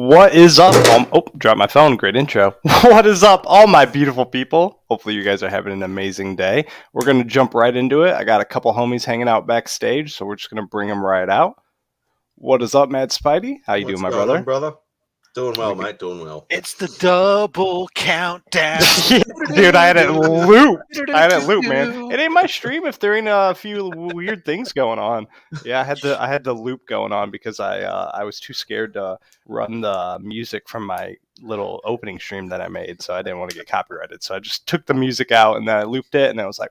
What is up? Dropped my phone. Great intro. What is up, all my beautiful people? Hopefully you guys are having an amazing day. We're going to jump right into it. I got a couple homies hanging out backstage, so we're just going to bring them right out. What is up, Mad Spidey? How you doing, my brother? Brother? Doing well, mate. Doing well. It's the double countdown. Dude, I had it looped, man. It ain't my stream if there ain't a few weird things going on. Yeah, I had the loop going on because I was too scared to run the music from my little opening stream that I made, so I didn't want to get copyrighted. So I just took the music out and then I looped it, and I was like,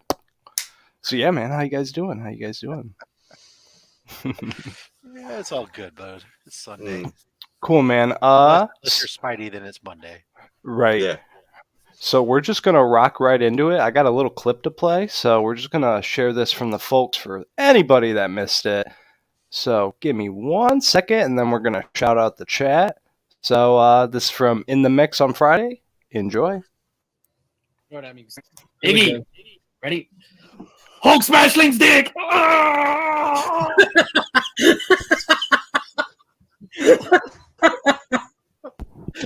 so yeah, man, how you guys doing? Yeah, it's all good, bud. It's Sunday. Cool, man. Unless you're Spidey, then it's Monday. Right. Yeah. So we're just going to rock right into it. I got a little clip to play, so we're just going to share this from the folks for anybody that missed it. So give me 1 second, and then we're going to shout out the chat. So this is from In the Mix on Friday. Enjoy. What that means. Iggy, ready? Hulk Smashling's dick!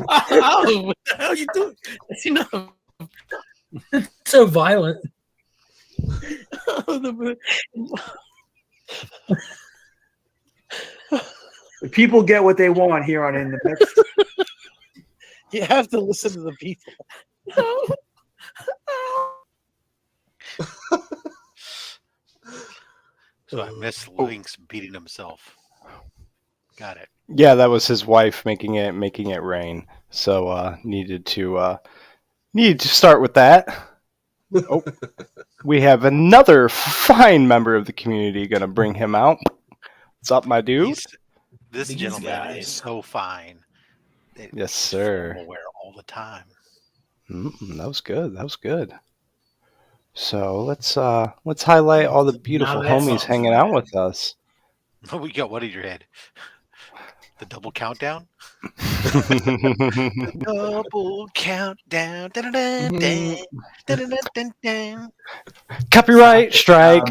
Oh, what the hell are you doing? That's enough. So violent. The people get what they want here on In the Mix. You have to listen to the people. So I missed Link's beating himself. Got it. Yeah, that was his wife making it rain. So needed to start with that. Oh, we have another fine member of the community going to bring him out. What's up, my dude? This gentleman is so fine. Yes, sir. Wear all the time. That was good. So let's highlight all the beautiful homies hanging out with us. Oh, we got what in your head? The double countdown? Double countdown. Copyright strike.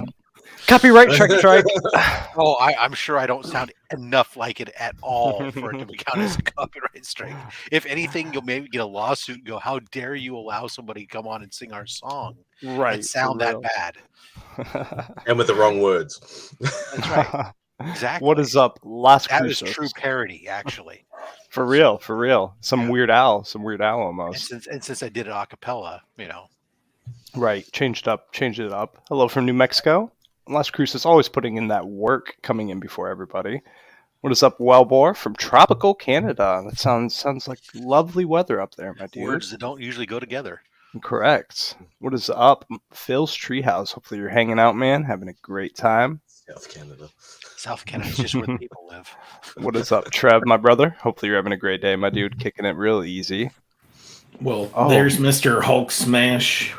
Copyright strike. Oh, I'm sure I don't sound enough like it at all for it to be counted as a copyright strike. If anything, you'll maybe get a lawsuit and go, how dare you allow somebody to come on and sing our song and sound that bad? And with the wrong words. That's right. Exactly. What is up, Las That Cruces? is true parody, actually. For real. Some Weird Al almost. And since I did it a cappella, Right, changed it up. Hello from New Mexico. Las Cruces always putting in that work, coming in before everybody. What is up, Wellbore from tropical Canada? That sounds like lovely weather up there, my dude. Words that don't usually go together. Correct. What is up, Phil's Treehouse? Hopefully you're hanging out, man, having a great time. South Canada is just where the people live. What is up, Trev, my brother? Hopefully you're having a great day, my dude. Kicking it real easy. Well, there's Mr. Hulk Smash.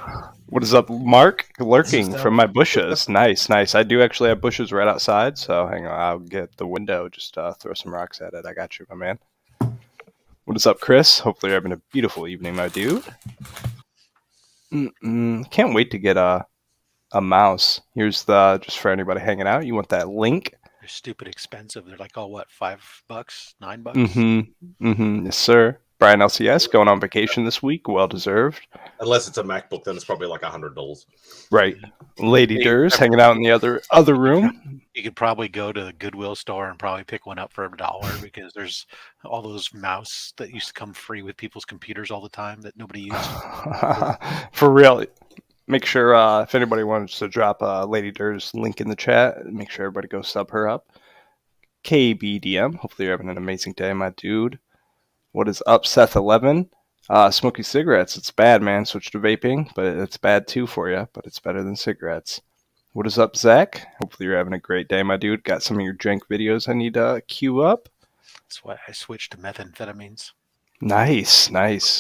What is up, Mark? Lurking from my bushes. Nice. I do actually have bushes right outside, so hang on. I'll get the window. Just throw some rocks at it. I got you, my man. What is up, Chris? Hopefully you're having a beautiful evening, my dude. Can't wait to get a mouse. Here's just for anybody hanging out. You want that link? They're stupid expensive. They're like, $5, $9? Mm-hmm. Yes, sir. Brian LCS going on vacation this week. Well deserved. Unless it's a MacBook, then it's probably like $100. Right. Lady Durs hanging out in the other room. You could probably go to the Goodwill store and probably pick one up for $1 because there's all those mouse that used to come free with people's computers all the time that nobody used. For real. Make sure if anybody wants to drop Lady Durs link in the chat, make sure everybody go sub her up. KBDM. Hopefully you're having an amazing day, my dude. What is up, Seth11? Smoking cigarettes. It's bad, man. Switch to vaping, but it's bad too for you, but it's better than cigarettes. What is up, Zach? Hopefully you're having a great day, my dude. Got some of your drink videos I need to queue up. That's why I switched to methamphetamines. Nice. There's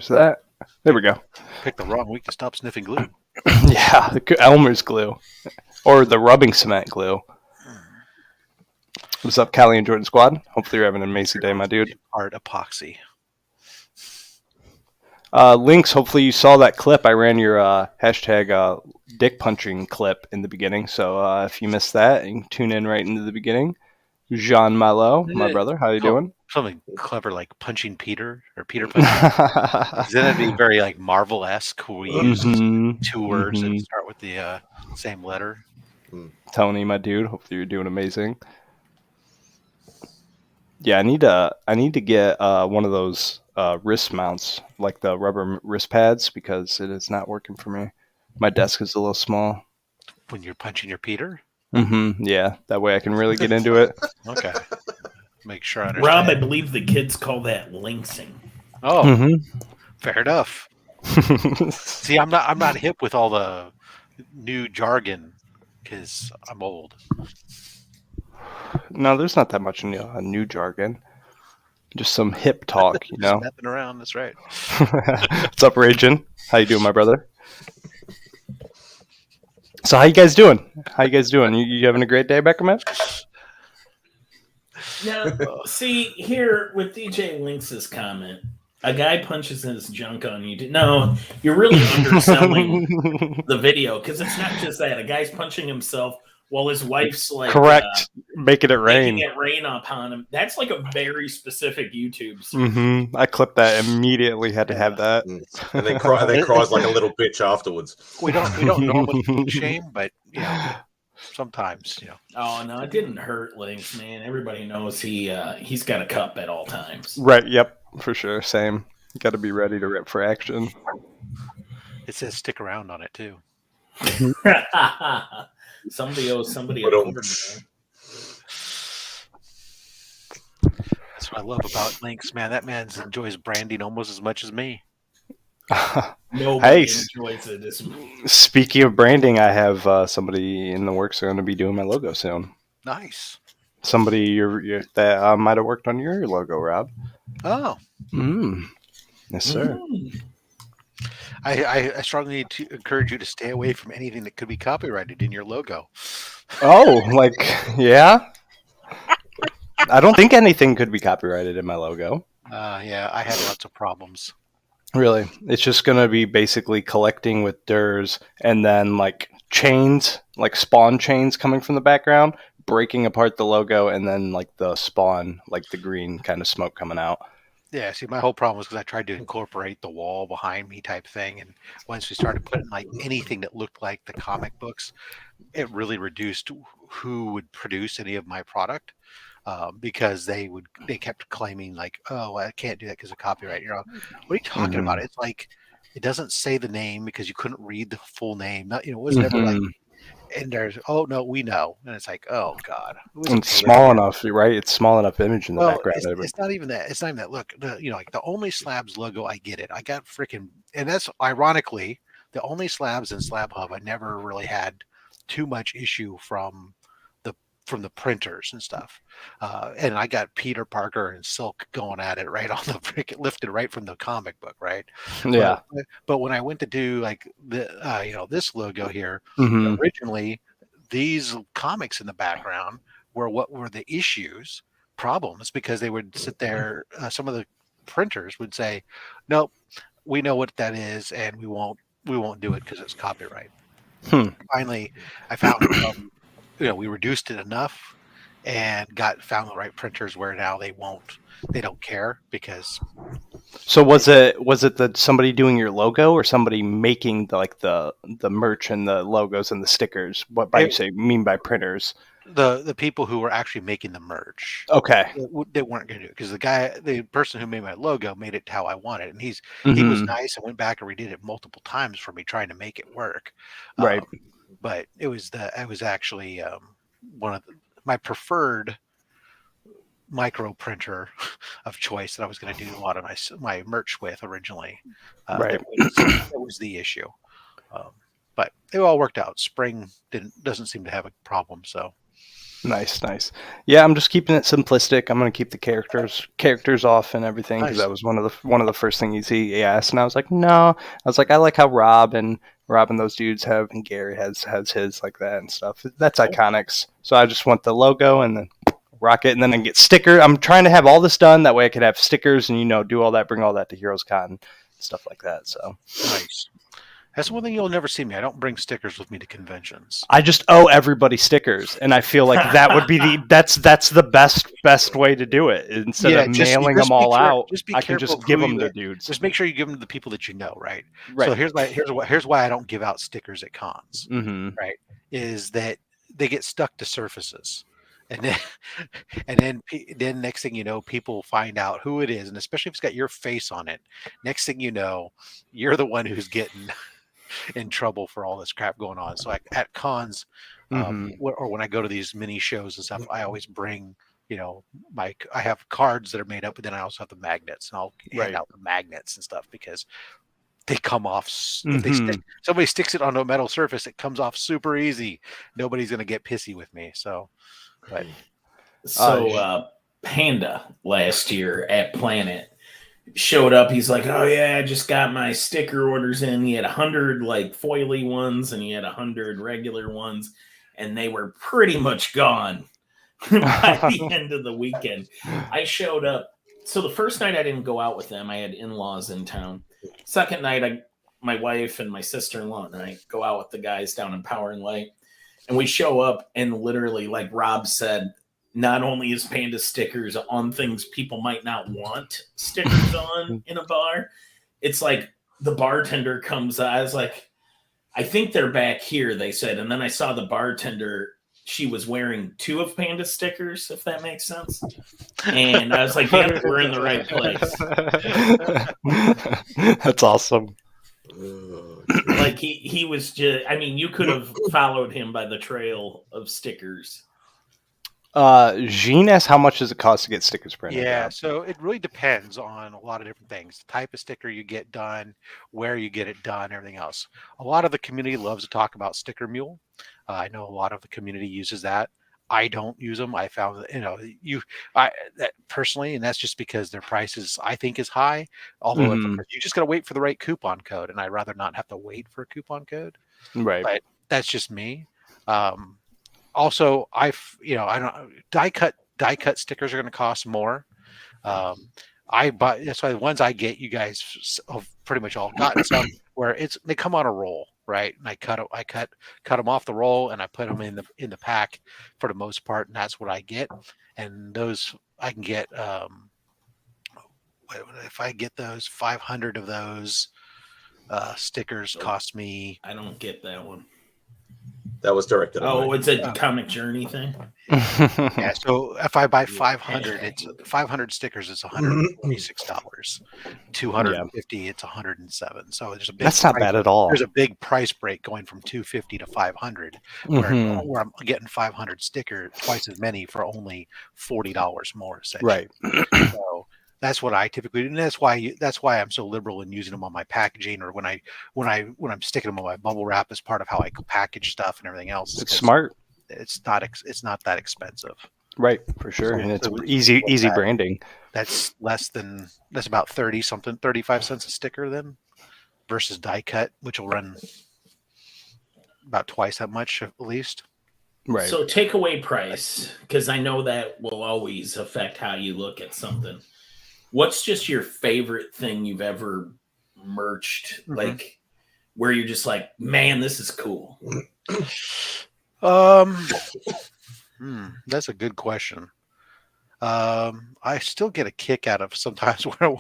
that. There we go. Picked the wrong week to stop sniffing glue. Yeah, Elmer's glue. Or the rubbing cement glue. What's up, Callie and Jordan Squad? Hopefully you're having an amazing day, my dude. Art epoxy. Links, hopefully you saw that clip. I ran your hashtag dick punching clip in the beginning. So if you missed that, you can tune in right into the beginning. Jean Malo, my brother, how you doing? Something clever like punching Peter or Peter punching. Then it'd be very like Marvel-esque. We use two words that start with the same letter. Tony, my dude, hopefully you're doing amazing. Yeah, I need to get one of those wrist mounts, like the rubber wrist pads, because it is not working for me. My desk is a little small. When you're punching your Peter? Yeah, that way I can really get into it. Okay. Make sure I understand. Rob, I believe the kids call that linksing. Oh, fair enough. See, I'm not hip with all the new jargon because I'm old. No, there's not that much new jargon. Just some hip talk, you know. Snapping around, that's right. What's up, Ragin? How you doing, my brother? So how you guys doing? You having a great day, Beckerman? Now, see, here with DJ Lynx's comment, a guy punches his junk on you. No, you're really underselling the video because it's not just that. A guy's punching himself while his wife's like correct, making it rain. Making it rain upon him. That's like a very specific YouTube series. I clipped that immediately. Had to have that, and then cries like a little bitch afterwards. We don't normally shame, but sometimes, Oh no, it didn't hurt Lynx, man. Everybody knows he's got a cup at all times. Right? Yep, for sure. Same. Got to be ready to rip for action. It says stick around on it too. Somebody owes somebody a quarter. That's what I love about Lynx, man. That man enjoys branding almost as much as me. Nobody enjoys it. Speaking of branding, I have somebody in the works going to be doing my logo soon. Nice. Somebody that might have worked on your logo, Rob. Oh. Yes, sir. I strongly encourage you to stay away from anything that could be copyrighted in your logo. Oh, yeah. I don't think anything could be copyrighted in my logo. Yeah, I had lots of problems. Really? It's just going to be basically collecting with DERs and then chains, like spawn chains coming from the background, breaking apart the logo, and then the spawn, the green kind of smoke coming out. Yeah, see, my whole problem was because I tried to incorporate the wall behind me type thing, and once we started putting anything that looked like the comic books, it really reduced who would produce any of my product. Because they kept claiming oh, I can't do that because of copyright. You're like, what are you talking about? It's it doesn't say the name because you couldn't read the full name. It was never and there's no, we know, and it's oh god, it's small enough, right? It's small enough image in the background. It's not even that. It's not even that. Look, the Only Slabs logo, I get it. I got freaking, and that's ironically the Only Slabs and Slab Hub. I never really had too much issue from the printers and stuff, and I got Peter Parker and Silk going at it right on the freaking lifted right from the comic book, right? Yeah. But when I went to do this logo here, originally these comics in the background were what were the problems because they would sit there. Some of the printers would say, "Nope, we know what that is, and we won't do it because it's copyright." Finally, I found. We reduced it enough and found the right printers where now they don't care because. So was it that somebody doing your logo or somebody making the merch and the logos and the stickers? What mean by printers? The people who were actually making the merch. Okay. They weren't going to do it because the person who made my logo made it how I wanted, and he was nice and went back and redid it multiple times for me trying to make it work. Right. But it was actually one of my preferred micro printer of choice that I was going to do a lot of my merch with originally. Right. That was the issue. But it all worked out. Spring doesn't seem to have a problem. So nice. Yeah, I'm just keeping it simplistic. I'm going to keep the characters off and everything because that was one of the first things he asked, and I was like, no. I was like, I like how Rob and those dudes have, and Gary has his like that and stuff. That's iconics. So I just want the logo and then rock it, and then I get sticker. I'm trying to have all this done that way I could have stickers and do all that, bring all that to Heroes Con stuff like that. So Nice. That's one thing you'll never see me. I don't bring stickers with me to conventions. I just owe everybody stickers, and I feel like that would be that's the best way to do it. Instead of mailing them all out, I can just give them to dudes. Just make sure you give them to the people that you know, right? Right. So here's why I don't give out stickers at cons. Mm-hmm. Right? Is that they get stuck to surfaces, and then next thing you know, people find out who it is, and especially if it's got your face on it. Next thing you know, you're the one who's getting in trouble for all this crap going on. So at cons, or when I go to these mini shows and stuff, I always bring, I have cards that are made up, but then I also have the magnets, and I'll hand out the magnets and stuff because they come off. If somebody sticks it on a metal surface, it comes off super easy. Nobody's gonna get pissy with me. So, but Panda last year at Planet showed up. He's like, "Oh yeah, I just got my sticker orders in." He had 100 like foily ones, and he had 100 regular ones, and they were pretty much gone by the end of the weekend. I showed up. So the first night I didn't go out with them. I had in-laws in town. Second night, my wife and my sister-in-law and I go out with the guys down in Power and Light, and we show up, and literally, like Rob said, not only is Panda stickers on things people might not want stickers on in a bar, it's like the bartender comes. I was like, I think they're back here, they said. And then I saw the bartender. She was wearing 2 of Panda stickers, if that makes sense. And I was like, yep, we're in the right place. That's awesome. Like he was just, I mean, you could have followed him by the trail of stickers. Jean asked, how much does it cost to get stickers printed? Yeah, so it really depends on a lot of different things. The type of sticker you get done, where you get it done, everything else. A lot of the community loves to talk about Sticker Mule. I know a lot of the community uses that. I don't use them. I found that, that personally, and that's just because their prices I think is high. Although you just got to wait for the right coupon code, and I'd rather not have to wait for a coupon code. Right. But that's just me. Also, I don't die cut stickers are going to cost more. I buy, that's why the ones I get, you guys have pretty much all gotten some where they come on a roll, right? And I cut them off the roll and I put them in the pack for the most part, and that's what I get. And those I can get if I get those 500 of those stickers cost me. I don't get that one. That was directed. Oh, it's a Comic Journey thing. Yeah, so if I buy 500, it's 500 stickers. It's $126. 250, it's 107. So there's a big. That's not bad at all. There's a big price break going from 250 to 500, where I'm getting 500 stickers, twice as many for only $40 more. Right. So that's what I typically do, and that's why I'm so liberal in using them on my packaging, or when I'm sticking them on my bubble wrap as part of how I package stuff and everything else. It's smart. It's not that expensive. Right, for sure, and it's easy branding. That's about 35 cents a sticker then, versus die cut, which will run about twice that much at least. Right. So takeaway price, because I know that will always affect how you look at something. What's just your favorite thing you've ever merched, like where you're just like, man, this is cool? That's a good question. I still get a kick out of sometimes where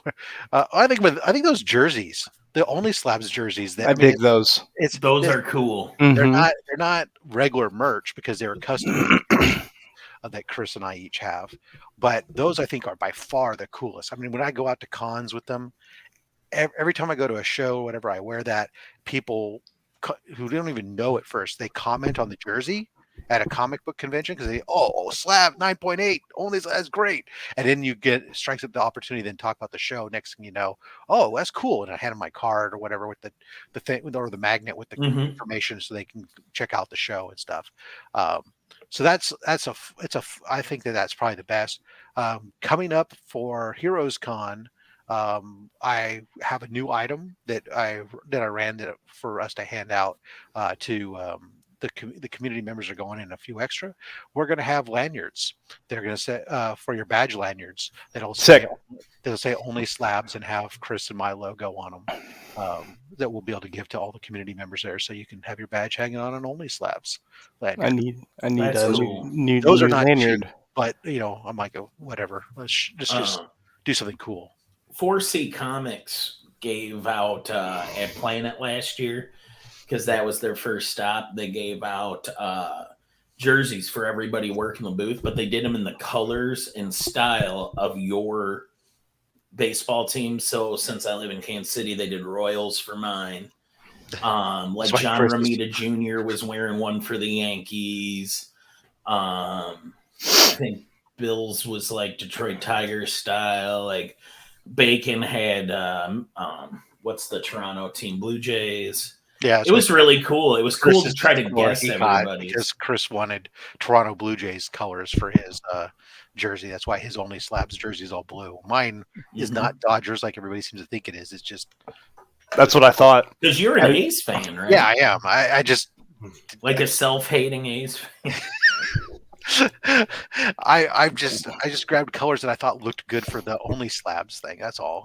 I think those jerseys, the Only Slabs jerseys, that I dig those. Those are cool. They're not regular merch because they were custom. That Chris and I each have, but those I think are by far the coolest. I mean, when I go out to cons with them, every time I go to a show, whatever, I wear that. People who don't even know at first, they comment on the jersey at a comic book convention because Slab 9.8, Only Slab's great, and then you strikes up the opportunity to then talk about the show. Next thing you know, oh, that's cool, and I hand them my card or whatever with the thing or the magnet with the information so they can check out the show and stuff. So I think that's probably the best. Coming up for Heroes Con, I have a new item that I ran for us to hand out to the community members are going in a few extra, we're going to have lanyards. They're going to say for your badge lanyards that'll say only slabs and have Chris and my logo on them. That we'll be able to give to all the community members there, so you can have your badge hanging on an only slabs lanyard. I need That's a cool. new Those are not lanyard. cheap, but I might go whatever. Let's just do something cool. 4C Comics gave out at Planet last year, because that was their first stop. They gave out jerseys for everybody working the booth, but they did them in the colors and style of your baseball team. So since I live in Kansas City, they did Royals for mine. Like John Romita Jr. was wearing one for the Yankees. I think Bills was like Detroit Tigers style. Like Bacon had what's the Toronto team? Blue Jays. Yeah, it was really cool. It was cool to try to guess everybody, because Chris wanted Toronto Blue Jays colors for his jersey. That's why his only slabs jersey is all blue. Mine is not Dodgers like everybody seems to think it is. It's just that's what I thought. Because you're an A's fan, right? Yeah, I am. I just like a self-hating A's fan. I just grabbed colors that I thought looked good for the only slabs thing. That's all.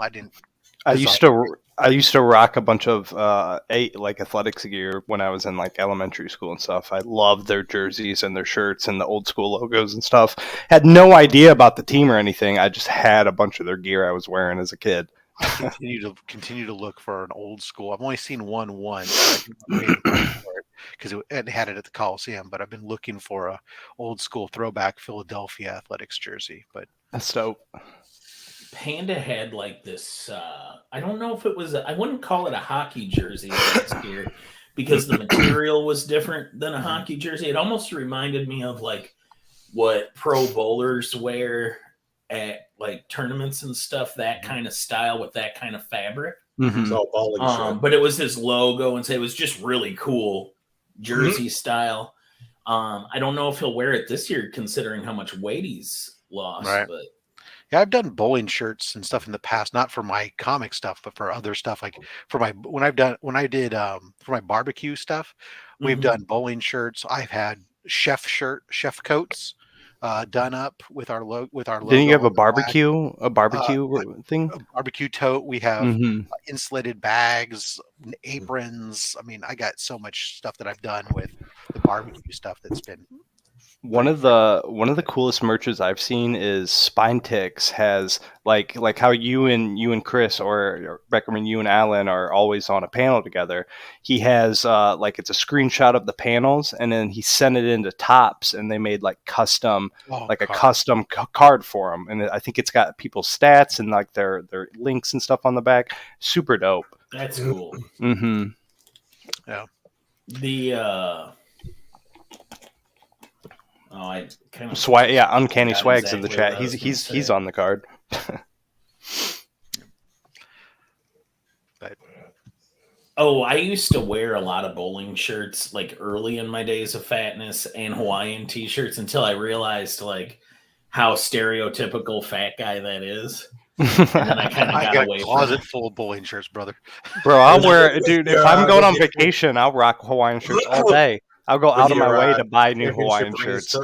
I used to rock a bunch of like athletics gear when I was in like elementary school and stuff. I loved their jerseys and their shirts and the old school logos and stuff. Had no idea about the team or anything. I just had a bunch of their gear I was wearing as a kid. I continue to look for an old school. I've only seen one because it had it at the Coliseum, but I've been looking for a old school throwback Philadelphia Athletics jersey. But that's dope. Panda had like this. I don't know if it was. I wouldn't call it a hockey jersey last year because the material was different than a hockey jersey. It almost reminded me of like what pro bowlers wear at like tournaments and stuff. That kind of style with that kind of fabric. It's all bowling. But it was his logo, and so it was just really cool jersey style. I don't know if he'll wear it this year, considering how much weight he's lost. Right. But yeah, I've done bowling shirts and stuff in the past, not for my comic stuff, but for other stuff. Like for my for my barbecue stuff, we've done bowling shirts. I've had chef coats done up with our logo. Didn't you have a barbecue thing? A barbecue tote. We have insulated bags, aprons. I mean, I got so much stuff that I've done with the barbecue stuff that's been. One of the coolest merches I've seen is Spine Ticks has like how you and Chris or recommend you and Alan are always on a panel together. He has like it's a screenshot of the panels, and then he sent it into Tops, and they made like custom a custom card for him, and I think it's got people's stats and like their links and stuff on the back. Super dope. That's cool. Mm-hmm. Yeah. The I kind of swag, Uncanny Swags in the chat. He's on the card. But I used to wear a lot of bowling shirts like early in my days of fatness and Hawaiian t-shirts until I realized like how stereotypical fat guy that is. And then I kind of got away a closet from it. full of bowling shirts, brother. Bro, I'll wear dude. If I'm going on vacation, I'll rock Hawaiian shirts all day. I'll go out of my way to buy new Hawaiian shirts.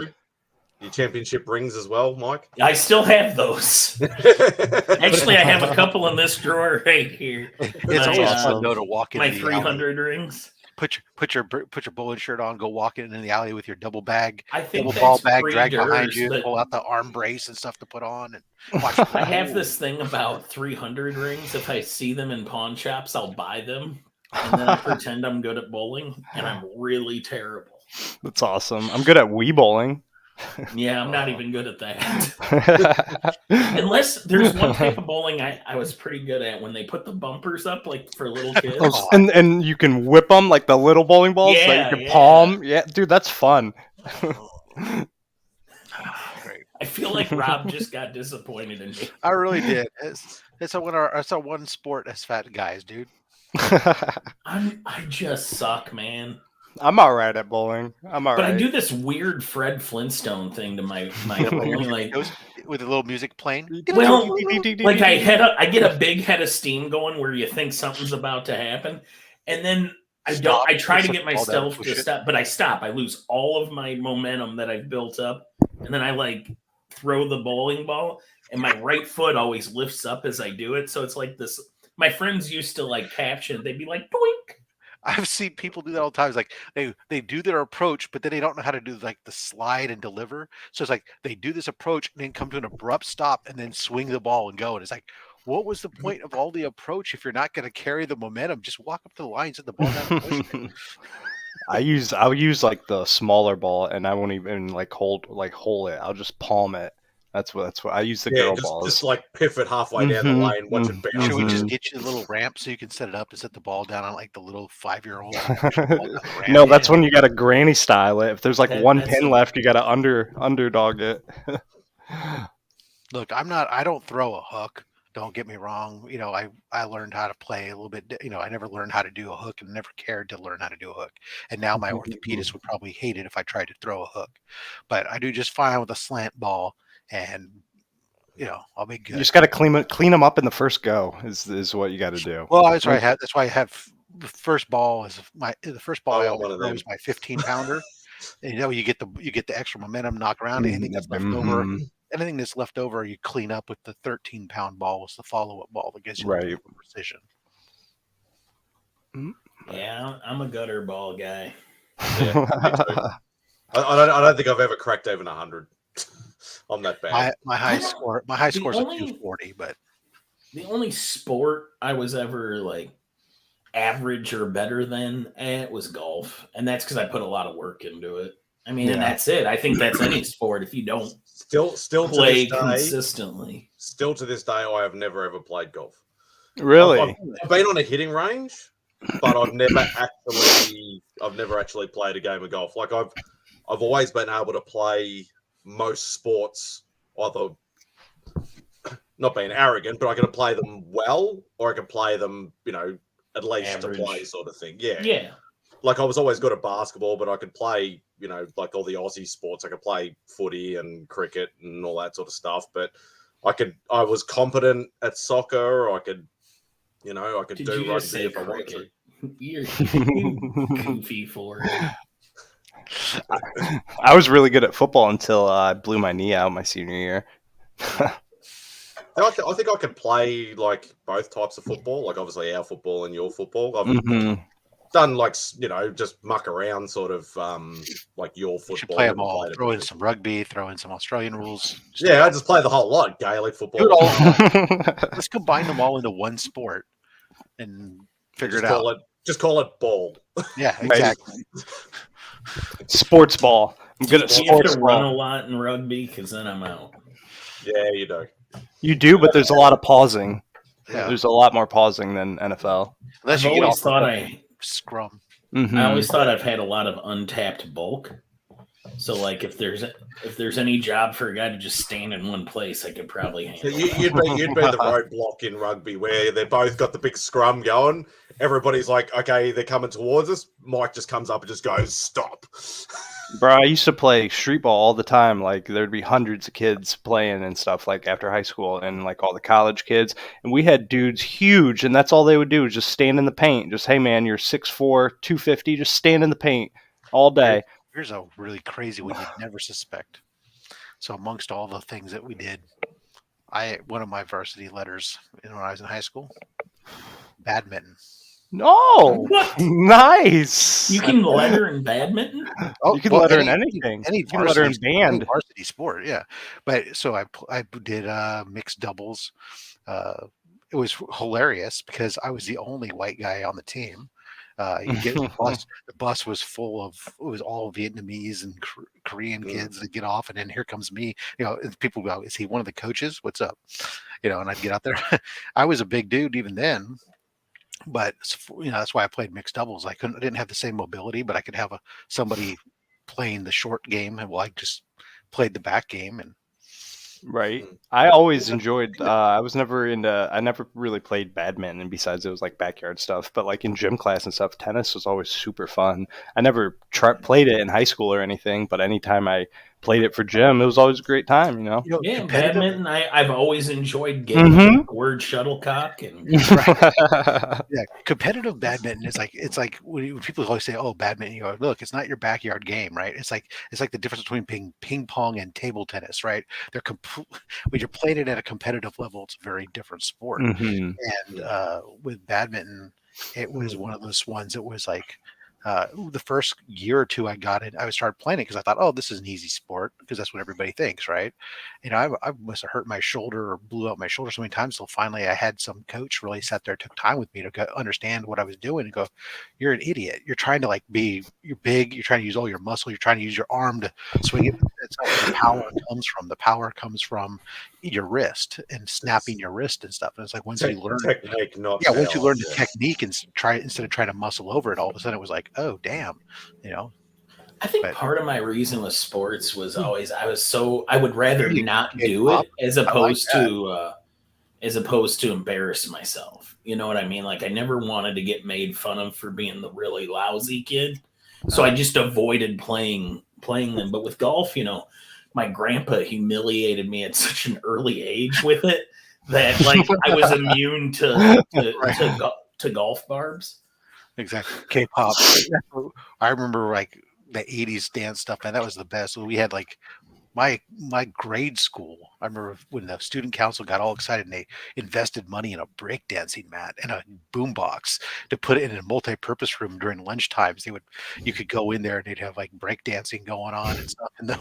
Your championship rings as well, Mike? I still have those. Actually, I have a couple in this drawer right here. It's always fun though to walk in my the 300 rings. Put your bowling shirt on, go walk in the alley with your double ball that's bag dragged behind pre-Durs, you, but pull out the arm brace and stuff to put on, and watch. I have this thing about 300 rings. If I see them in pawn shops, I'll buy them, and then I pretend I'm good at bowling, and I'm really terrible. That's awesome. I'm good at Wii bowling. Yeah, I'm not even good at that. Unless there's one type of bowling I was pretty good at when they put the bumpers up like for little kids. And you can whip them like the little bowling balls so you can palm. Yeah, dude, that's fun. I feel like Rob just got disappointed in me. I really did. It's our one sport as fat guys, dude. I just suck, man. I'm all right at bowling. I'm all right. But I do this weird Fred Flintstone thing to my bowling, like with a little music playing. Well, like I get a big head of steam going where you think something's about to happen, and then I stop, don't. I try to put get the ball down and myself push to it? stop, but I stop. I lose all of my momentum that I've built up, and then I like throw the bowling ball, and my right foot always lifts up as I do it. So it's like this. My friends used to like caption. They'd be like, "Boink." I've seen people do that all the time. It's like they do their approach, but then they don't know how to do like the slide and deliver. So it's like they do this approach and then come to an abrupt stop and then swing the ball and go. And it's like, what was the point of all the approach if you're not going to carry the momentum? Just walk up to the line, set the ball down, and push it. I'll use like the smaller ball, and I won't even like hold it. I'll just palm it. That's what I use the Yeah, girl just balls. like pivot halfway down the lane, watch it bounce. Should we just Mhm. get you a little ramp so you can set it up and set the ball down on like the little 5-year-old? No, that's when you got to granny style it. If there's like one That's pin a- left, you got to underdog it. Look, I don't throw a hook. Don't get me wrong. You know, I learned how to play a little bit. You know, I never learned how to do a hook and never cared to learn how to do a hook. And now my orthopedist would probably hate it if I tried to throw a hook. But I do just fine with a slant ball, and you know, I'll be You good. just got to clean them up in the first go. Is what you got to do. Well, that's why I have the first ball is the first ball I I want one always of throw them. is my 15-pounder. And, you know, you get the extra momentum knock around. Anything that's left over, Mhm. anything that's left over, you clean up with the 13-pound ball. Was the follow-up ball that gives you a little Right. bit of precision. Yeah, I'm a gutter ball guy. Yeah, me too. I don't think I've ever cracked even 100. I'm that bad. My high I don't- score is the like only- 240, but The only sport I was ever like average or better than at was golf, and that's because I put a lot of work into it. I mean, and Yeah. that's it. I think that's any sport if you don't Still play to this day, consistently. still to this day, I have never ever played golf. Really? I've been on a hitting range, but I've never actually played a game of golf. Like I've always been able to play most sports, either not being arrogant, but I can play them well, or I can play them, you know, at least Average. to play sort of thing. Yeah. Yeah. Like I was always good at basketball, but I could play, you know, like all the Aussie sports. I could play footy and cricket and all that sort of stuff. But I was competent at soccer. Or I could Did do you rugby just say if I wanted to. cricket? You're goofy for it. I was really good at football until I blew my knee out my senior year. I think I could play like both types of football, like obviously our football and your football. I've Mhm. done like, you know, just muck around sort of like your you football. should play them and all. played it. Throw in some rugby, throw in some Australian rules. Yeah, I just play the whole lot. Gaelic football. Do it all. Let's combine them all into one sport and figure Just it out. Just call it ball. Yeah, Right. exactly. Sports ball. I'm good at You have sports to run a ball. lot in rugby because then I'm out. Yeah, you do. You do, but there's a lot of pausing. Yeah. There's a lot more pausing than NFL. Unless I've you get always off thought the scrum. Mhm. I always thought I've had a lot of untapped bulk. So like if there's any job for a guy to just stand in one place, I could probably So handle. you'd be the roadblock in rugby where they both got the big scrum going. Everybody's like, okay, they're coming towards us. Mike just comes up and just goes, stop. Bro, I used to play street ball all the time. Like there'd be hundreds of kids playing and stuff like after high school and like all the college kids. And we had dudes huge and that's all they would do is just stand in the paint. Just, hey man, you're 6'4", 250, just stand in the paint all day. Here's a really crazy one you'd never suspect. So amongst all the things that we did, one of my varsity letters when I was in high school, badminton. No. What? Nice. You can letter in badminton? Oh, You can well, letter in anything. Any You can letter in varsity- band. any varsity sport, yeah. But so I did mixed doubles. It was hilarious because I was the only white guy on the team. You get the bus. The bus was full of all Vietnamese and Korean kids that get off, and then here comes me. You know, and people go, "Is he one of the coaches? What's up?" You know, and I'd get out there. I was a big dude even then, but you know that's why I played mixed doubles. I didn't have the same mobility, but I could have somebody playing the short game, and I just played the back game and. Right. I always enjoyed. I never really played badminton, besides it was like backyard stuff. But like in gym class and stuff, tennis was always super fun. I never played it in high school or anything, but anytime I played it for gym. It was always a great time, you know. You know, Yeah, competitive. badminton. I've always enjoyed getting Mhm. the word shuttlecock and Yeah, competitive badminton is like when people always say, "Oh, badminton," you go, "Look, it's not your backyard game, right?" It's like the difference between ping pong and table tennis, right? They're when you're playing it at a competitive level, it's a very different sport. Mhm. And with badminton, it was one of those ones. It was like the first year or two I got it, I started playing it because I thought, oh, this is an easy sport because that's what everybody thinks, right? You know, I must have hurt my shoulder or blew out my shoulder so many times till finally I had some coach really sat there, took time with me to understand what I was doing and go, you're an idiot. You're trying to you're big. You're trying to use all your muscle. You're trying to use your arm to swing it. That's not where the power comes from. The power comes from your wrist and snapping your wrist and stuff. And it's like once you learn technique, not once you power. learn the technique and try instead of trying to muscle over it, all of a sudden it was like, oh damn, you know. I think But- part of my reason with sports was always I would rather not do K-pop? it as opposed to embarrass myself. You know what I mean? Like I never wanted to get made fun of for being the really lousy kid, so I just avoided playing them. But with golf, you know, my grandpa humiliated me at such an early age with it that like I was immune to golf barbs. Exactly. K-pop. I remember like the 80s dance stuff, man. That was the best. We had like my grade school. I remember when the student council got all excited and they invested money in a breakdancing mat and a boombox to put it in a multi-purpose room during lunch times. You could go in there and they'd have like breakdancing going on and stuff. And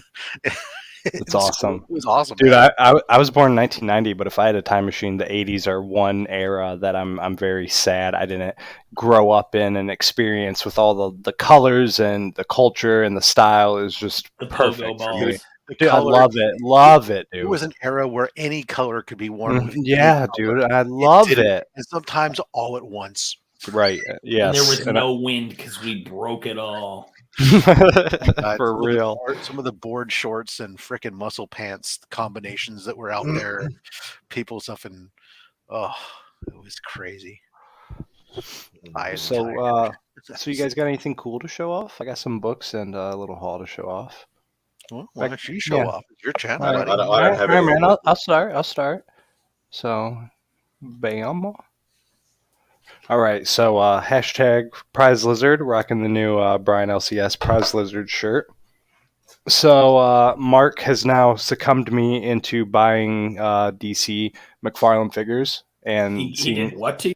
It's awesome. It was awesome, dude. man. I was born in 1990, but if I had a time machine, the 80s are one era that I'm very sad I didn't grow up in and experience with all the colors and the culture and the style is just The perfect pogo for me. balls. The Dude, I color- love it, It dude. was an era where any color could be worn with any Yeah, color. dude, I love didn't- it. And sometimes all at once. Right? And Yes. there was and no wind because we broke it all. for real. Some of the board shorts and frickin' muscle pants combinations that were out there, people stuff, and oh, it was crazy. I am tired. So you guys got anything cool to show off? I got some books and a little haul to show off. Well, why don't you show yeah. off? It's your channel, All right. buddy. I don't have All right, anything. man. I'll start. So, bam. All right. So, hashtag Prize Lizard, rocking the new Brian LCS Prize Lizard shirt. So, Mark has now succumbed me into buying DC McFarlane figures and He seeing. did what to you?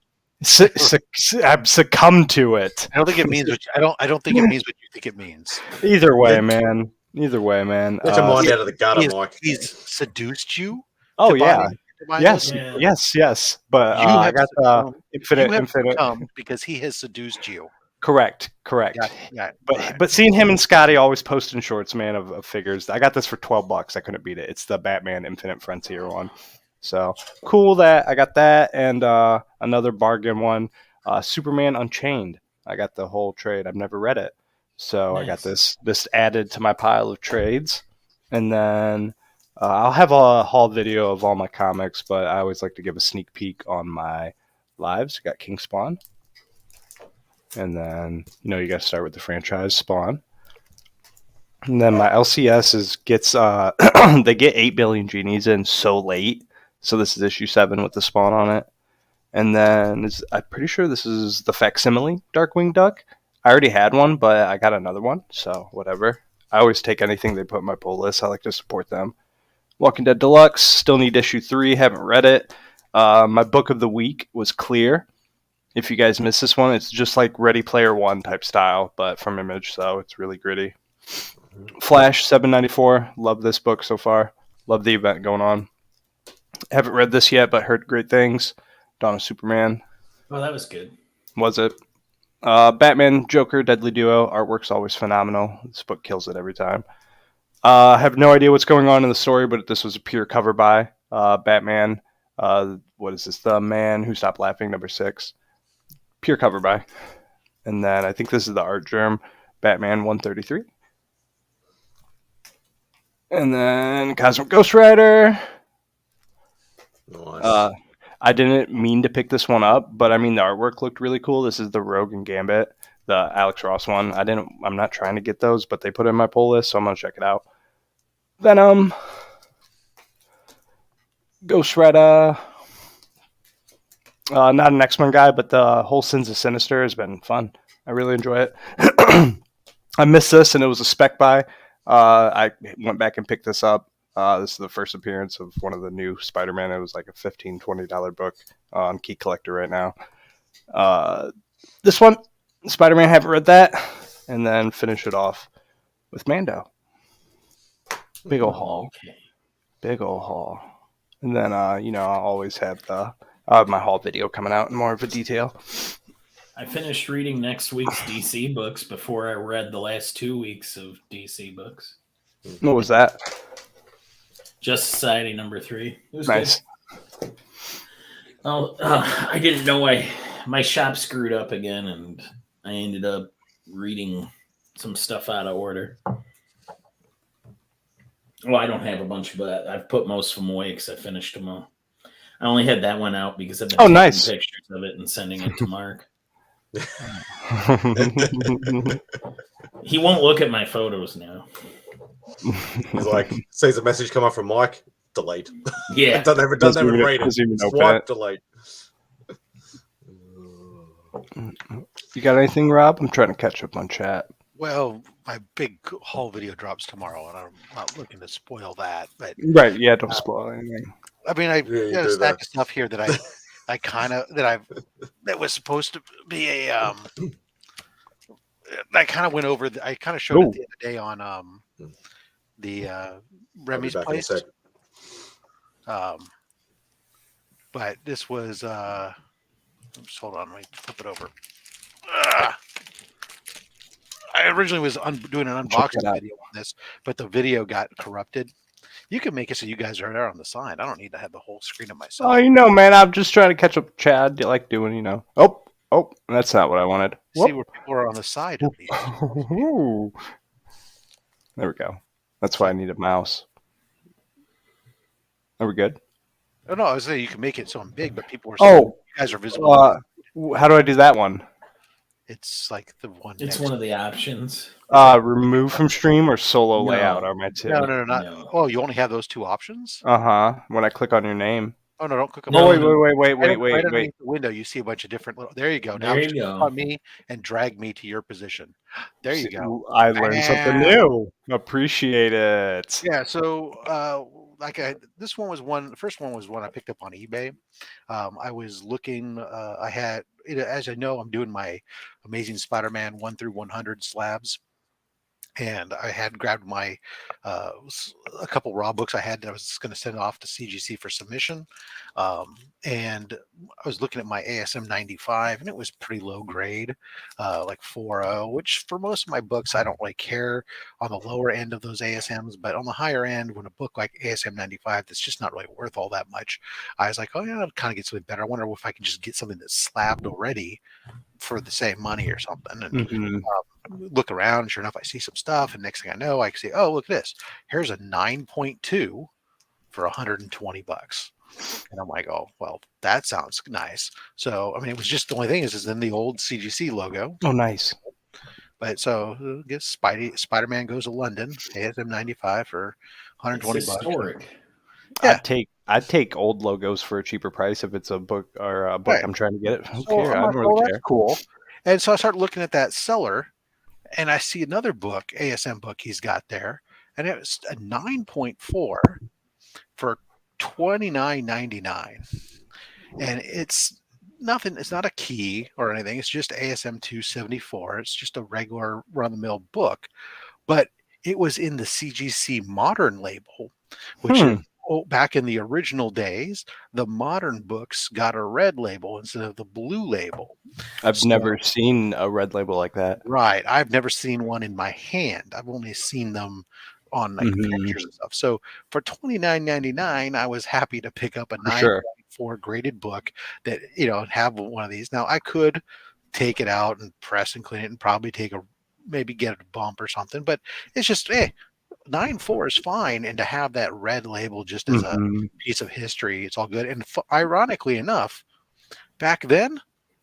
I've succumbed to it. I don't think it means what I don't think it means what you think it means. Either way, Yeah. man. Either way, man. Get your mind out of the gutter, Mike. He's seduced you. Oh to yeah. buy- to buy Yes, those? Yeah. yes. But You I have got succumbed. infinite. You have Infinite. succumbed because he has seduced you. Correct. Yeah. But seeing him and Scotty always posting shorts, man, of figures. I got this for $12. I couldn't beat it. It's the Batman Infinite Frontier one. So cool that I got that and another bargain one, Superman Unchained. I got the whole trade. I've never read it, so I got Nice. this added to my pile of trades. And then I'll have a haul video of all my comics, but I always like to give a sneak peek on my lives. I got King Spawn. And then, you got to start with the franchise Spawn. And then my LCS gets they get 8 billion genies in so late. So this is issue 7 with the Spawn on it. And then I'm pretty sure this is the facsimile Darkwing Duck. I already had one, but I got another one, so whatever. I always take anything they put in my pull list. I like to support them. Walking Dead Deluxe, still need issue 3, haven't read it. My book of the week was Clear. If you guys missed this one, it's just like Ready Player One type style, but from Image, so it's really gritty. Flash 794, love this book so far. Love the event going on. Haven't read this yet, but heard great things. Dawn of Superman, Oh, that was good. was it? Batman, Joker, Deadly Duo, artwork's always phenomenal. This book kills it every time. I have no idea what's going on in the story, but this was a pure cover by Batman. What is this? The Man Who Stopped Laughing, number 6. Pure cover by. And then I think this is the art germ, Batman 133. And then Cosmic Ghost Rider. Nice. I didn't mean to pick this one up, but I mean the artwork looked really cool. This is the Rogue and Gambit, the Alex Ross one. I'm not trying to get those, but they put it in my pull list, so I'm gonna check it out. Venom, Ghost Rider. Not an X-Men guy, but the whole Sins of Sinister has been fun. I really enjoy it. I missed this, and it was a spec buy. I went back and picked this up. This is the first appearance of one of the new Spider-Man. It was like a $15, $20 book on Key Collector right now. This one, Spider-Man, haven't read that. And then finish it off with Mando. Big ol' haul. Okay. Big ol' haul. And then, I'll always have my haul video coming out in more of a detail. I finished reading next week's DC books before I read the last 2 weeks of DC books. What was that? Just Society number 3. It was Nice. good. Oh, I didn't know my shop screwed up again, and I ended up reading some stuff out of order. Well, I don't have a bunch, but I've put most of them away because I finished them all. I only had that one out because I've been taking nice. pictures of it and sending it to Mark. He won't look at my photos now. He's like, sees a message come up from Mike, delete. Yeah. doesn't even read it. Doesn't even open Swipe, it. delete. You got anything, Rob? I'm trying to catch up on chat. Well, my big haul video drops tomorrow, and I'm not looking to spoil that. But Right, yeah, don't spoil anything. I mean, I you got a do stack that. of stuff here that that was supposed to be a I kind of went over. I kind of showed Ooh. it the other day on the I'll be Remy's back in a place. sec. But this was just hold on, let me flip it over. I originally was doing an Check unboxing that out. video on this, but the video got corrupted. You can make it so you guys are there on the side. I don't need to have the whole screen of myself. Oh, man, I'm just trying to catch up with Chad. You like doing, Oh, that's not what I wanted. See where people are on the side of these. Whoop. There we go. That's why I need a mouse. Are we good? Oh, no, I was saying you can make it so I'm big, but people are Oh, you guys are visible. how do I do that one? It's like the one. It's next one of the options. Remove from stream or solo No. layout are my two. No, not. No. Oh, you only have those two options? When I click on your name. Oh no, don't click on. No, my- wait, right underneath the window, you see a bunch of different little. There you go. Now There just you click go. on me and drag me to your position. There you go. I learned something And- new. Appreciate it. Yeah. So, this one was one. The first one was one I picked up on eBay. I was looking. I had, as I know, I'm doing my Amazing Spider-Man 1 through 100 slabs. And I had grabbed my a couple raw books I had that I was going to send off to CGC for submission, and I was looking at my ASM 95, and it was pretty low grade, like 4.0, which for most of my books I don't really care on the lower end of those ASMs, but on the higher end, when a book like ASM 95 that's just not really worth all that much, I was like, oh yeah, I'll kind of get something better. I wonder if I can just get something that's slabbed already for the same money or something. And Mhm. look around, sure enough, I see some stuff, and next thing I know, I can see, oh, look at this. Here's a 9.2 for $120. And I'm like, oh, well, that sounds nice. So, I mean, it was just the only thing is in the old CGC logo. Oh, nice. But so, I guess Spider-Man Goes to London, ASM 95 for $120. It's historic. Yeah. I'd take old logos for a cheaper price if it's a book or a book Right. I'm trying to get it. Who So cares? I I'm don't like, really oh, care. that's cool. And so I start looking at that seller, and I see another book, ASM book he's got there, and it was a 9.4 for $29.99. And it's nothing, it's not a key or anything, it's just ASM 274. It's just a regular run-of-the-mill book, but it was in the CGC Modern label, which is back in the original days, the modern books got a red label instead of the blue label. I've never seen a red label like that. Right. I've never seen one in my hand. I've only seen them on like pictures and stuff. So for $29.99, I was happy to pick up a 9.4 graded book that, have one of these. Now I could take it out and press and clean it and probably maybe get a bump or something, but it's just, 9.4 is fine. And to have that red label just as a piece of history, it's all good. And ironically enough, back then,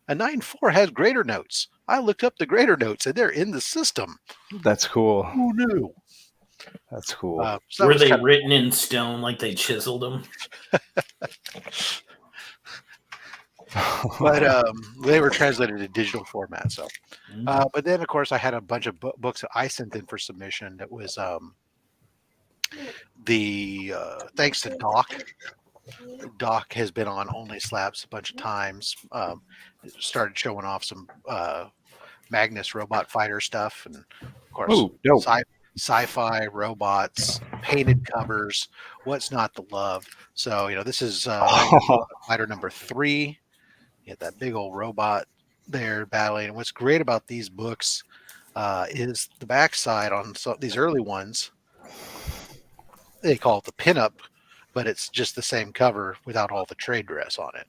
a 9.4 has grader notes. I looked up the grader notes and they're in the system. That's cool. Who knew? That's cool. So that Were was they kind written in stone like they chiseled them? but they were translated to digital format. So, but then of course I had a bunch of books that I sent in for submission. That was the thanks to Doc. Doc has been on Only Slaps a bunch of times. Started showing off some Magnus Robot Fighter stuff, and of course, Oh, dope. sci-fi robots, painted covers. What's not to love? So this is Magnus Robot Fighter number 3. You get that big old robot there battling. And what's great about these books is the backside on these early ones. They call it the pinup, but it's just the same cover without all the trade dress on it.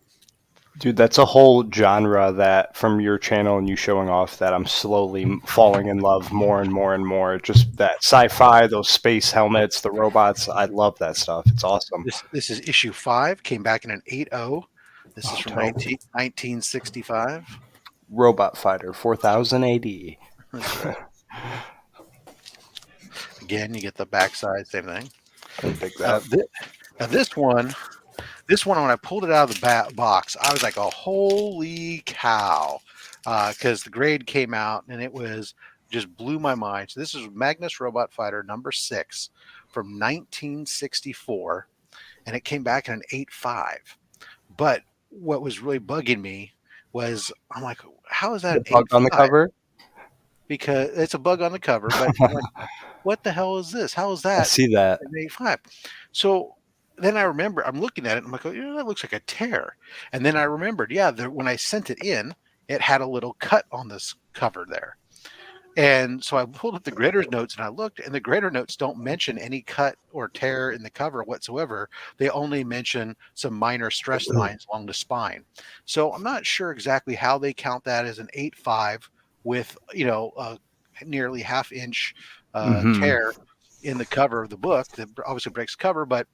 Dude, that's a whole genre that from your channel and you showing off that I'm slowly falling in love more and more and more. Just that sci-fi, those space helmets, the robots. I love that stuff. It's awesome. This is issue 5. Came back in an 8.0. This is from 1965. Robot Fighter 4000 AD. That's right. Again, you get the backside, same thing. I dig that. Now this one, when I pulled it out of the box, I was like, "Oh, holy cow!" Because the grade came out and it was just blew my mind. So this is Magnus Robot Fighter number 6 from 1964, and it came back in an 8.5. But what was really bugging me was I'm like, "How is that an 8.5?" Bug on the cover? Because it's a bug on the cover, but I'm like, what the hell is this? How is that? I see that. An 8.5. So then I remember I'm looking at it. And I'm like, oh, that looks like a tear. And then I remembered, when I sent it in, it had a little cut on this cover there. And so I pulled up the grader's notes and I looked, and the grader notes don't mention any cut or tear in the cover whatsoever. They only mention some minor stress lines along the spine. So I'm not sure exactly how they count that as an 8.5 with a nearly half-inch tear in the cover of the book that obviously breaks cover, but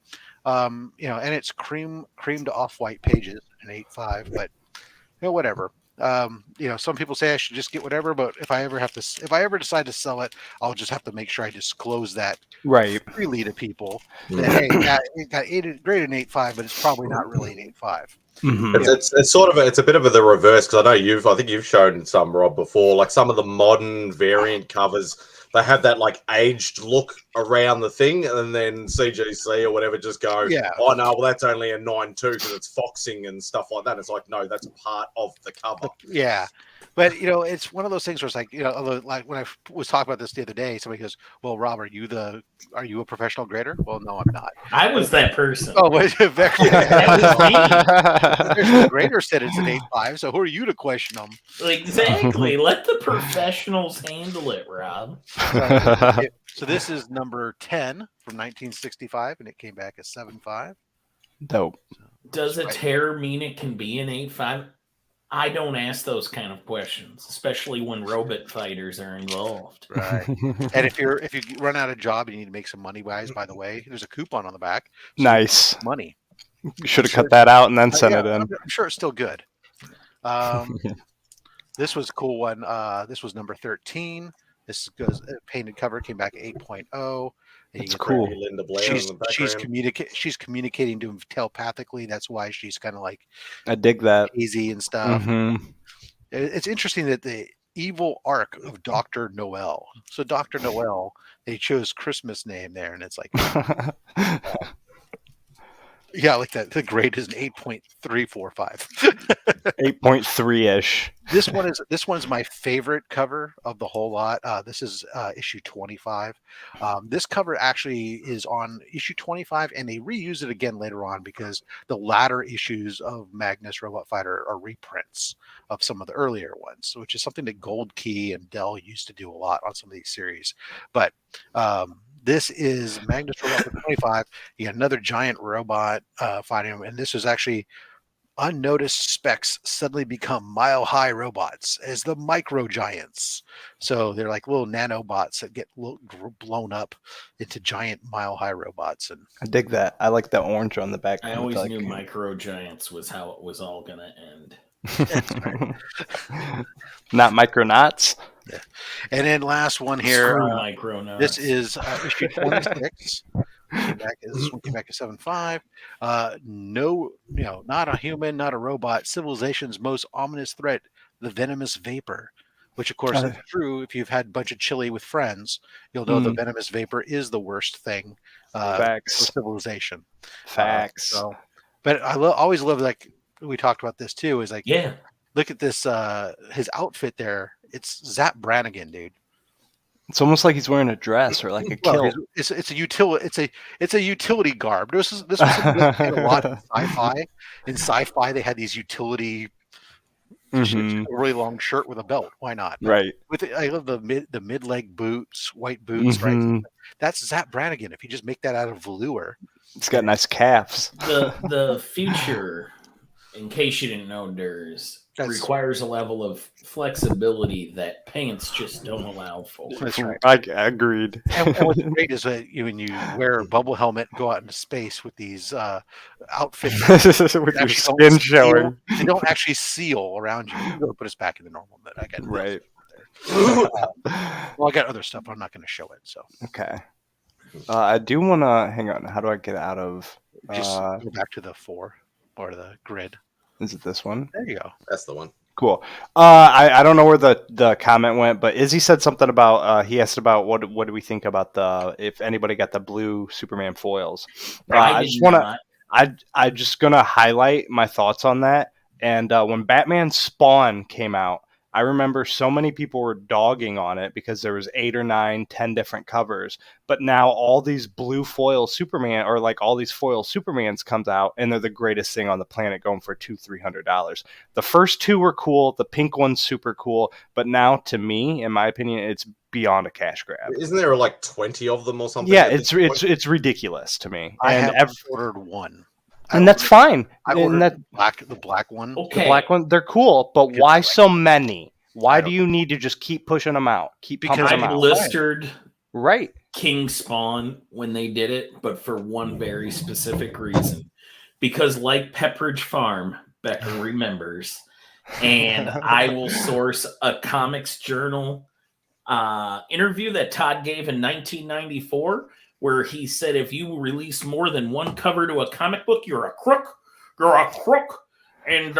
and it's creamed off-white pages in 8.5, but whatever. Some people say I should just get whatever, but if I ever decide to sell it, I'll just have to make sure I disclose that freely to people. That, hey, it got graded an 8.5, but it's probably not really an 8.5. It's sort of it's a bit of the reverse, because I think you've shown some, Rob, before, like some of the modern variant covers, they have that like aged look around the thing, and then CGC or whatever just go, oh no, well that's only a 9.2 because it's foxing and stuff like that. It's like, no, that's part of the cover. Yeah. But it's one of those things where it's like, although like when I was talking about this the other day, somebody goes, "Well, Rob, are you a professional grader?" Well, no, I'm not. I was that person. Oh, wait, that was me. The professional grader said it's an 8.5, so who are you to question them? Exactly. Let the professionals handle it, Rob. So this is number 10 from 1965, and it came back as 7.5. Dope. Does a tear mean it can be an 8.5? I don't ask those kind of questions, especially when robot fighters are involved. Right. And if you run out of job and you need to make some money, guys, by the way, there's a coupon on the back. So nice. Money. You should have cut that out and then sent it in. I'm sure it's still good. This was a cool one. This was number 13. This goes painted cover, came back at 8.0. That's cool. She's communicating to him telepathically. That's why she's kind of like, I dig that, easy and stuff. Mm-hmm. It's interesting that the evil arc of Dr. Noel. So Dr. Noel, they chose Christmas name there, and it's like, yeah, like that. The grade is an 8.345. 8.3-ish. This one's my favorite cover of the whole lot. This is issue 25. This cover actually is on issue 25, and they reuse it again later on because the latter issues of Magnus Robot Fighter are reprints of some of the earlier ones, which is something that Gold Key and Dell used to do a lot on some of these series. But this is Magnus Robot Fighter 25. You got another giant robot fighting him, and this is actually unnoticed specks suddenly become mile-high robots as the micro giants. So they're like little nanobots that get blown up into giant mile-high robots. And I dig that. I like the orange on the back. I always knew micro giants was how it was all gonna end. Not Micronauts. And then last one here. Screw Micronauts. This is issue 26. This one came back to 7.5. No, not a human, not a robot. Civilization's most ominous threat, the venomous vapor. Which, of course, is true. If you've had a bunch of chili with friends, you'll know the venomous vapor is the worst thing for Facts. civilization. Facts. But I always love, like we talked about this too, is like, Yeah. look at this, his outfit there. It's Zap Brannigan, dude. It's almost like he's wearing a dress or like a kilt. It's a utility. It's a utility garb. This was a lot in sci-fi. In sci-fi, they had these utility. A really long shirt with a belt. Why not? Right. I love the mid leg boots, white boots. Right. That's Zap Brannigan. If you just make that out of velour, it's got nice calves. The future, in case you didn't know, requires a level of flexibility that pants just don't allow for. That's right. I agreed. And what's great is that when you wear a bubble helmet, go out into space with these outfits with your skin showing, they don't actually seal around you. You go put us back in the normal mode. I got right. Well, I got other stuff. I'm not going to show it. So okay. I do want to hang on. How do I get out of? Just go back to the 4 or the grid. Is it this one? There you go. That's the one. Cool. I don't know where the comment went, but Izzy said something about he asked about what do we think about if anybody got the blue Superman foils. I just gonna highlight my thoughts on that. And when Batman Spawn came out, I remember so many people were dogging on it because there was 8 or 9, 10 different covers. But now all these blue foil Superman or like all these foil Supermans comes out and they're the greatest thing on the planet, going for $200-$300. The first 2 were cool. The pink one's super cool. But now, to me, in my opinion, it's beyond a cash grab. Isn't there like 20 of them or something? Yeah, it's ridiculous to me. I and have ordered one. And that's fine. I ordered the black one. Okay. The black one, they're cool, but why so many? Why do you need to just keep pushing them out? Because I blistered right King Spawn when they did it, but for one very specific reason. Because like Pepperidge Farm, Becca remembers, and I will source a Comics Journal interview that Todd gave in 1994, where he said, if you release more than one cover to a comic book, you're a crook. You're a crook. And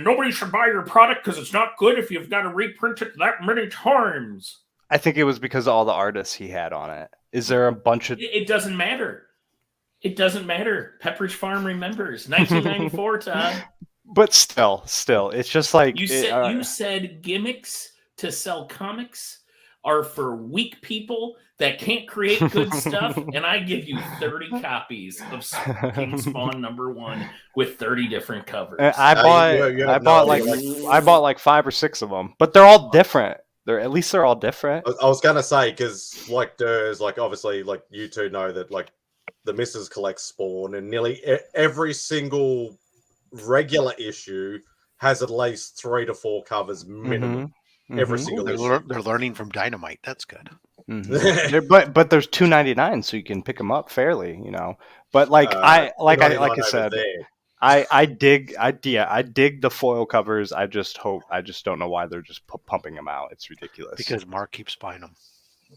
nobody should buy your product because it's not good if you've got to reprint it that many times. I think it was because of all the artists he had on it. Is there a bunch of... It doesn't matter. It doesn't matter. Pepperidge Farm remembers. 1994, Todd. But still, it's just like... You said gimmicks to sell comics are for weak people that can't create good stuff, and I give you 30 copies of King Spawn #1 with 30 different covers. I bought like 5 or 6 of them, but they're all different. At least they're all different. I was gonna say, because like there's like obviously like you two know that like the missus collects Spawn, and nearly every single regular issue has at least 3 to 4 covers minimum. Every single issue. They're learning from Dynamite. That's good. But there's $2.99, so you can pick them up fairly, But I said, I dig the foil covers. I just don't know why they're just pumping them out. It's ridiculous. Because Mark keeps buying them.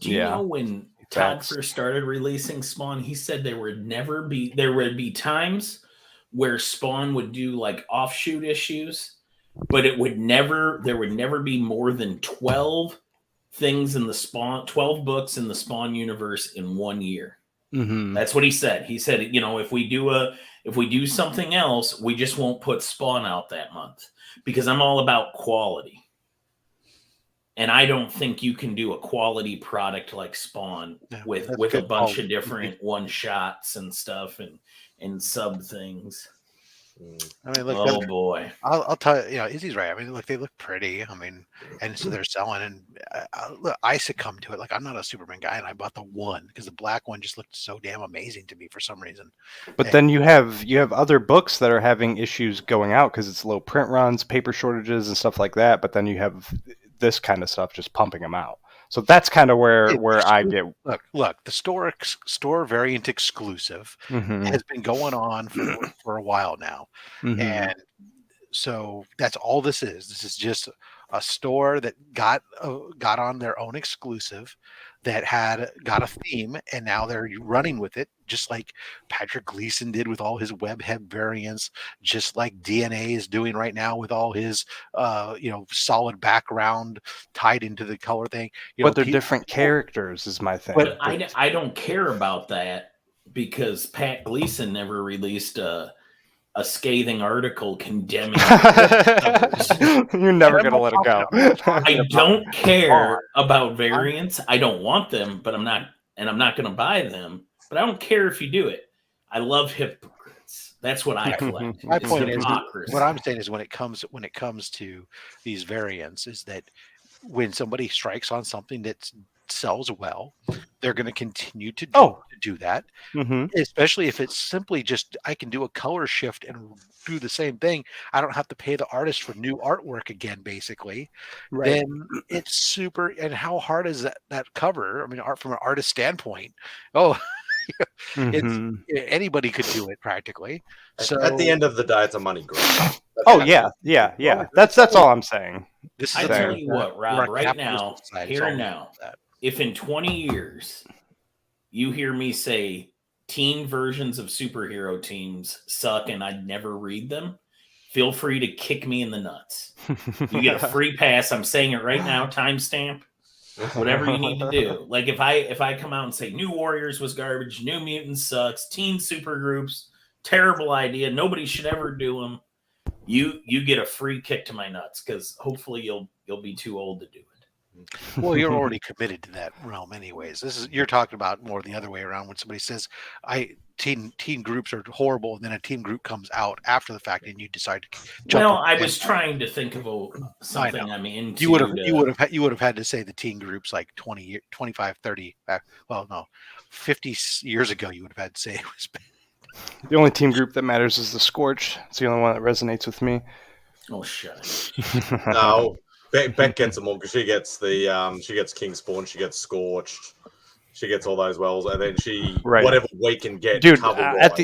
Do you know when Todd first started releasing Spawn, he said there would be times where Spawn would do like offshoot issues, but there would never be more than 12 things in the Spawn, 12 books in the Spawn universe in 1 year. That's what he said. He said, if we do something else, we just won't put Spawn out that month, because I'm all about quality. And I don't think you can do a quality product like Spawn with a bunch of different one shots and stuff and sub things. I mean, look, oh boy! I'll tell you, Izzy's right. I mean, look, they look pretty. I mean, and so they're selling. And look, I succumbed to it. Like, I'm not a Superman guy, and I bought the one because the black one just looked so damn amazing to me for some reason. But then you have other books that are having issues going out because it's low print runs, paper shortages, and stuff like that. But then you have this kind of stuff just pumping them out. So that's kind of where I get. Look, the store variant exclusive has been going on for a while now, and So that's all this is. This is just a store that got on their own exclusive, that got a theme, and now they're running with it, just like Patrick Gleason did with all his webhead variants, just like DNA is doing right now with all his solid background tied into the color thing. But they're different characters, is my thing. But I don't care about that because Pat Gleason never released a scathing article condemning covers. You're never gonna let it go. I don't care about variants. I don't want them, but I'm not going to buy them. But I don't care if you do it. I love hypocrites. That's what I collect. My It's point is, hypocrisy. what I'm saying is, when it comes to these variants, is that when somebody strikes on something that sells well, they're going to continue to do that. Mhm. Especially if it's simply just, I can do a color shift and do the same thing. I don't have to pay the artist for new artwork again, basically. Right. Then it's super. And how hard is that cover? I mean, from an artist standpoint, Mhm. anybody could do it practically. So At the end of the day, it's a money grab. Oh yeah. That's all I'm saying. this is I a tell very- you what, we're a Rob, right capitalist now, society, here it's and all now, that. if in 20 years you hear me say teen versions of superhero teams suck and I'd never read them, feel free to kick me in the nuts. You get a free pass. I'm saying it right now, timestamp. Whatever you need to do. Like if I come out and say New Warriors was garbage, New Mutants sucks, teen supergroups, terrible idea, nobody should ever do them. You get a free kick to my nuts because hopefully you'll be too old to do it. Well, you're already committed to that realm, anyways. You're talking about more the other way around, when somebody says, teen groups are horrible, and then a teen group comes out after the fact, and you decide to jump. Well, I was trying to think of something I'm into. You would have had to say the teen groups like 20, 25, 30. Well, no, 50 years ago, you would have had to say it was bad. The only team group that matters is the Scorch. It's the only one that resonates with me. Oh, shut up. No, Beck gets them all because she gets Kingspawn, she gets Scorched, she gets all those wells, and then whatever we can get. Dude, at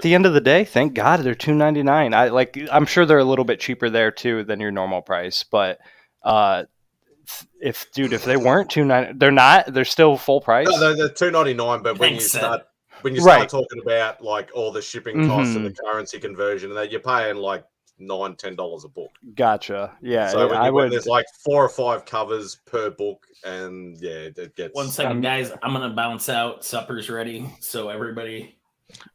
the end of the day, thank God they're $2.99. I'm sure they're a little bit cheaper there too than your normal price, but if they weren't $2.99, they're still full price. No, they're $2.99, but when you start talking about like all the shipping costs and the currency conversion, that you're paying like $9-10 a book. Gotcha. Yeah. So when there's like 4 or 5 covers per book, and it gets. One second, guys. I'm gonna bounce out. Supper's ready, so everybody.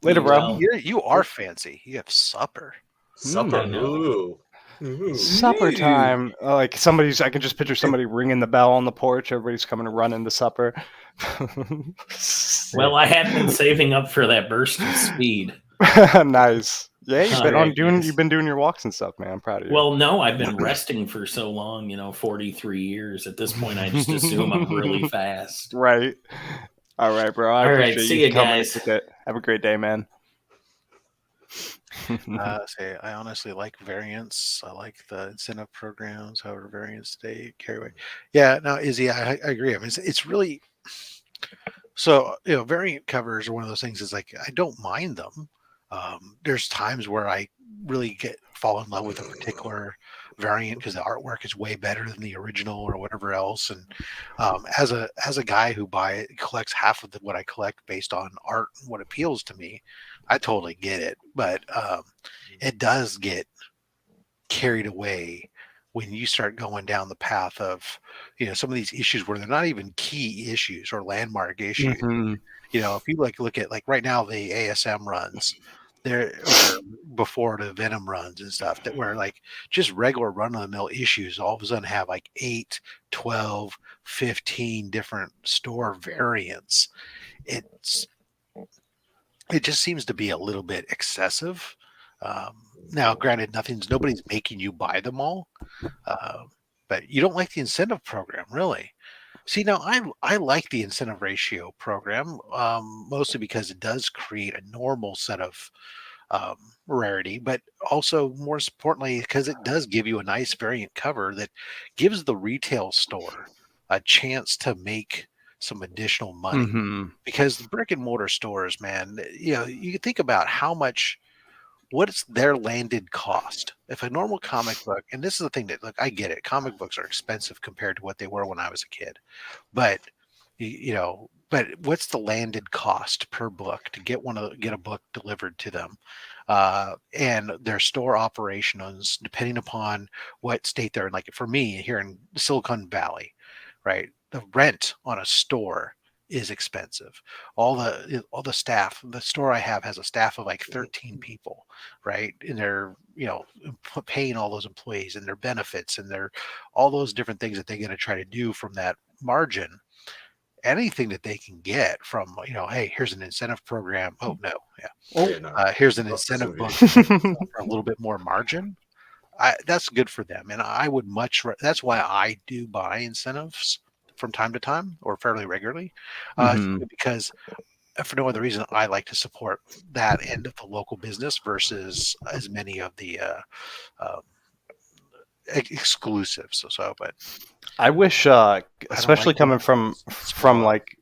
Later, bro. You are fancy. You have supper. Supper. Ooh. Supper time. I can just picture somebody ringing the bell on the porch. Everybody's coming to run into supper. Well, I have been saving up for that burst of speed. Nice. Yeah, you've been doing your walks and stuff, man. I'm proud of you. Well, no, I've been resting for so long, 43 years. At this point, I just assume I'm really fast. Right. All right, bro. I appreciate see you guys. Have a great day, man. I honestly like variants. I like the incentive programs, however variants they carry away. Yeah, no, Izzy, I agree. I mean, it's really so. Variant covers are one of those things. Is like I don't mind them. There's times where I really fall in love with a particular variant because the artwork is way better than the original or whatever else. And as a guy who collects half of what I collect based on art and what appeals to me, I totally get it. But it does get carried away when you start going down the path of some of these issues where they're not even key issues or landmark issues. Mm-hmm. If you look at right now the ASM runs, there before the Venom runs and stuff that were like just regular run-of-the-mill issues all of a sudden have like 8, 12, 15 different store variants. It just seems to be a little bit excessive. Now, granted, nobody's making you buy them all, but you don't like the incentive program, really. See, now I like the incentive ratio program, mostly because it does create a normal set of rarity, but also more importantly, because it does give you a nice variant cover that gives the retail store a chance to make some additional money. Mm-hmm. Because the brick and mortar stores, man, you think about how much what's their landed cost? If a normal comic book, and this is the thing that, look, I get it, comic books are expensive compared to what they were when I was a kid, but but what's the landed cost per book to get a book delivered to them, and their store operations, depending upon what state they're in. Like for me here in Silicon Valley, right, the rent on a store is expensive. All the staff, the store I have has a staff of like 13 people, right? And they're paying all those employees and their benefits and their all those different things that they're going to try to do from that margin. Anything that they can get from, hey, here's an incentive program. Oh no, yeah. Yeah, no. Here's an Not incentive book specific. for a little bit more margin. That's good for them, and I would that's why I do buy incentives from time to time or fairly regularly, because for no other reason, I like to support that end of the local business versus as many of the um, exclusives. But I wish, I don't especially like coming doing from small like